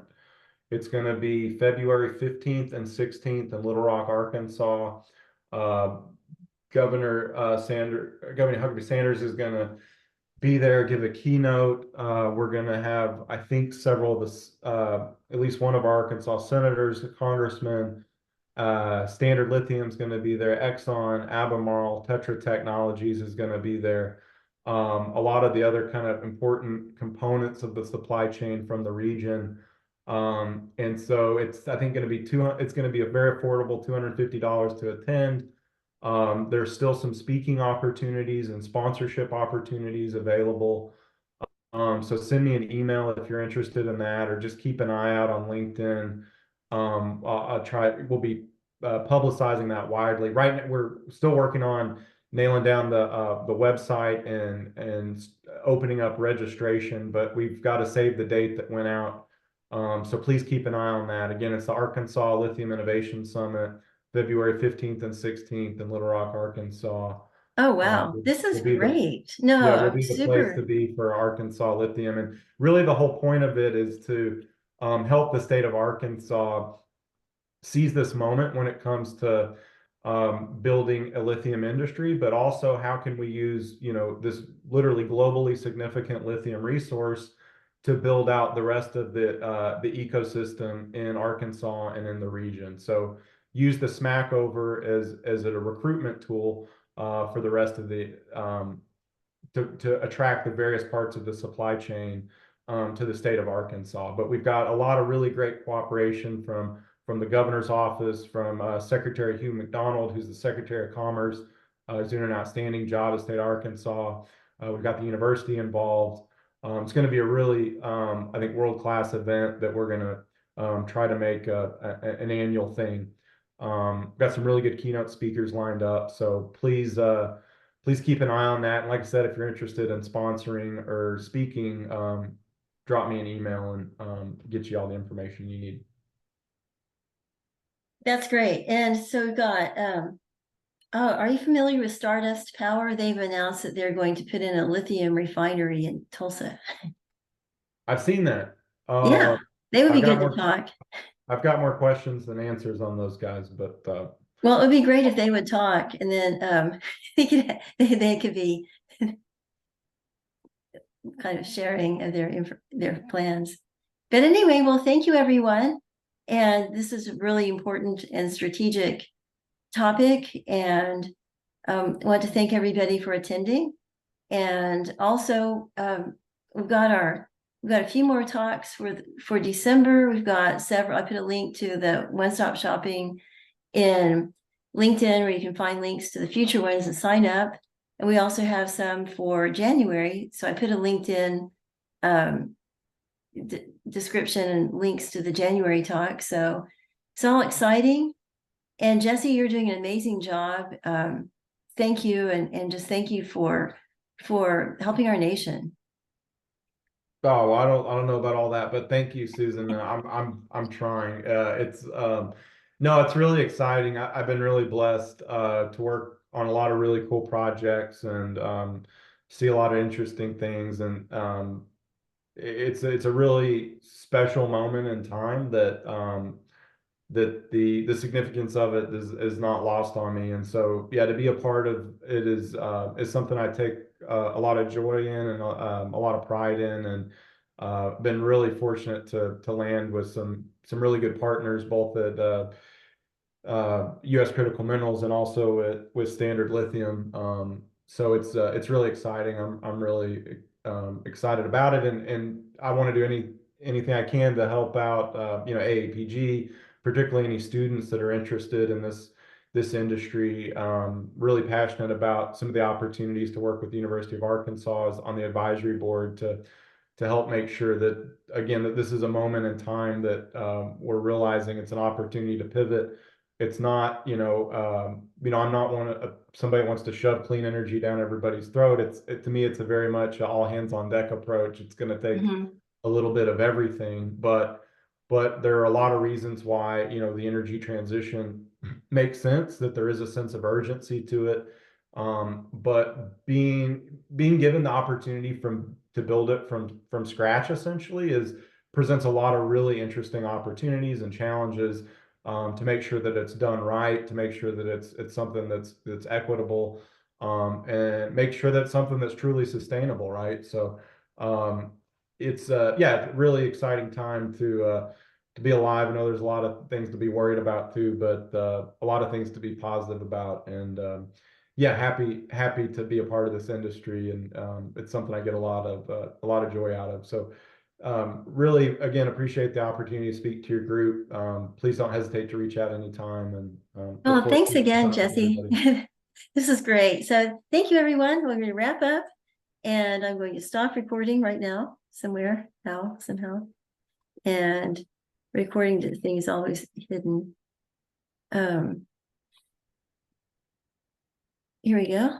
It's going to be February 15th and 16th in Little Rock, Arkansas. Governor Huckabee Sanders is going to be there, give a keynote. We're going to have, I think, several of the, at least one of our Arkansas senators, congressmen. Standard Lithium is going to be there. Exxon, Albemarle, Tetra Technologies is going to be there. A lot of the other kind of important components of the supply chain from the region. And so I think, it's going to be a very affordable $250 to attend. There's still some speaking opportunities and sponsorship opportunities available. So send me an email if you're interested in that, or just keep an eye out on LinkedIn. We'll be publicizing that widely. Right now, we're still working on nailing down the website and opening up registration, but we've got to save the date that went out. So please keep an eye on that. Again, it's the Arkansas Lithium Innovation Summit, February 15th and 16th in Little Rock, Arkansas. Oh, wow. This is Will be the great. Yeah, No, will I'm be the place to super. be for Arkansas Lithium. And really the whole point of it is to help the state of Arkansas seize this moment when it comes to building a lithium industry, but also how can we use, this literally globally significant lithium resource to build out the rest of the ecosystem in Arkansas and in the region. So use the Smackover as a recruitment tool for the rest of the to attract the various parts of the supply chain to the state of Arkansas. But we've got a lot of really great cooperation from the governor's office, from Secretary Hugh McDonald, who's the Secretary of Commerce, is doing an outstanding job at the state of Arkansas. We've got the university involved. It's going to be a really, I think, world-class event that we're going to try to make an annual thing. Got some really good keynote speakers lined up, so please keep an eye on that. And like I said, if you're interested in sponsoring or speaking, drop me an email and get you all the information you need. That's great. And so we've got, oh, are you familiar with Stardust Power? They've announced that they're going to put in a lithium refinery in Tulsa. I've seen that. Yeah, they would be I've got good to more. talk. I've got more questions than answers on those guys, but Well, it would be great if they would talk, and then they could be kind of sharing of their plans. But anyway, well, thank you, everyone. And this is a really important and strategic topic. And I want to thank everybody for attending. And also, we've got a few more talks for December. We've got several. I put a link to the one-stop shopping in LinkedIn, where you can find links to the future ones and sign up. And we also have some for January. So I put a LinkedIn description and links to the January talk. So it's all exciting. And Jesse, you're doing an amazing job. Thank you, and just thank you for helping our nation. oh, I don't know about all that, but thank you, Susan. I'm trying. It's no, it's really exciting. I've been really blessed to work on a lot of really cool projects and see a lot of interesting things, and it's a really special moment in time that that the significance of it is not lost on me. And so yeah, to be a part of it is something I take a lot of joy in and a lot of pride in, and been really fortunate to land with some really good partners, both at U.S. Critical Minerals and also with Standard Lithium. So it's really exciting. I'm really excited about it, and I want to do anything I can to help out AAPG, particularly any students that are interested in this industry. Really passionate about some of the opportunities to work with the University of Arkansas on the advisory board to help make sure that, again, that this is a moment in time that we're realizing it's an opportunity to pivot. It's not, I'm not somebody that wants to shove clean energy down everybody's throat. To me, it's a very much all hands on deck approach. It's going to take a little bit of everything, but there are a lot of reasons why, the energy transition makes sense, that there is a sense of urgency to it. But being given the opportunity to build it from scratch essentially presents a lot of really interesting opportunities and challenges, to make sure that it's done right, to make sure that it's something that's equitable, and make sure that it's something that's truly sustainable, right? So it's really exciting time to be alive. I know there's a lot of things to be worried about too, but a lot of things to be positive about. And happy to be a part of this industry, and it's something I get a lot of joy out of. So really, again, appreciate the opportunity to speak to your group. Please don't hesitate to reach out anytime. And Oh, thanks to again, talking to Jesse. everybody. This is great. So thank you, everyone. We're going to wrap up, and I'm going to stop recording right now, somehow. And recording the thing is always hidden. Here we go.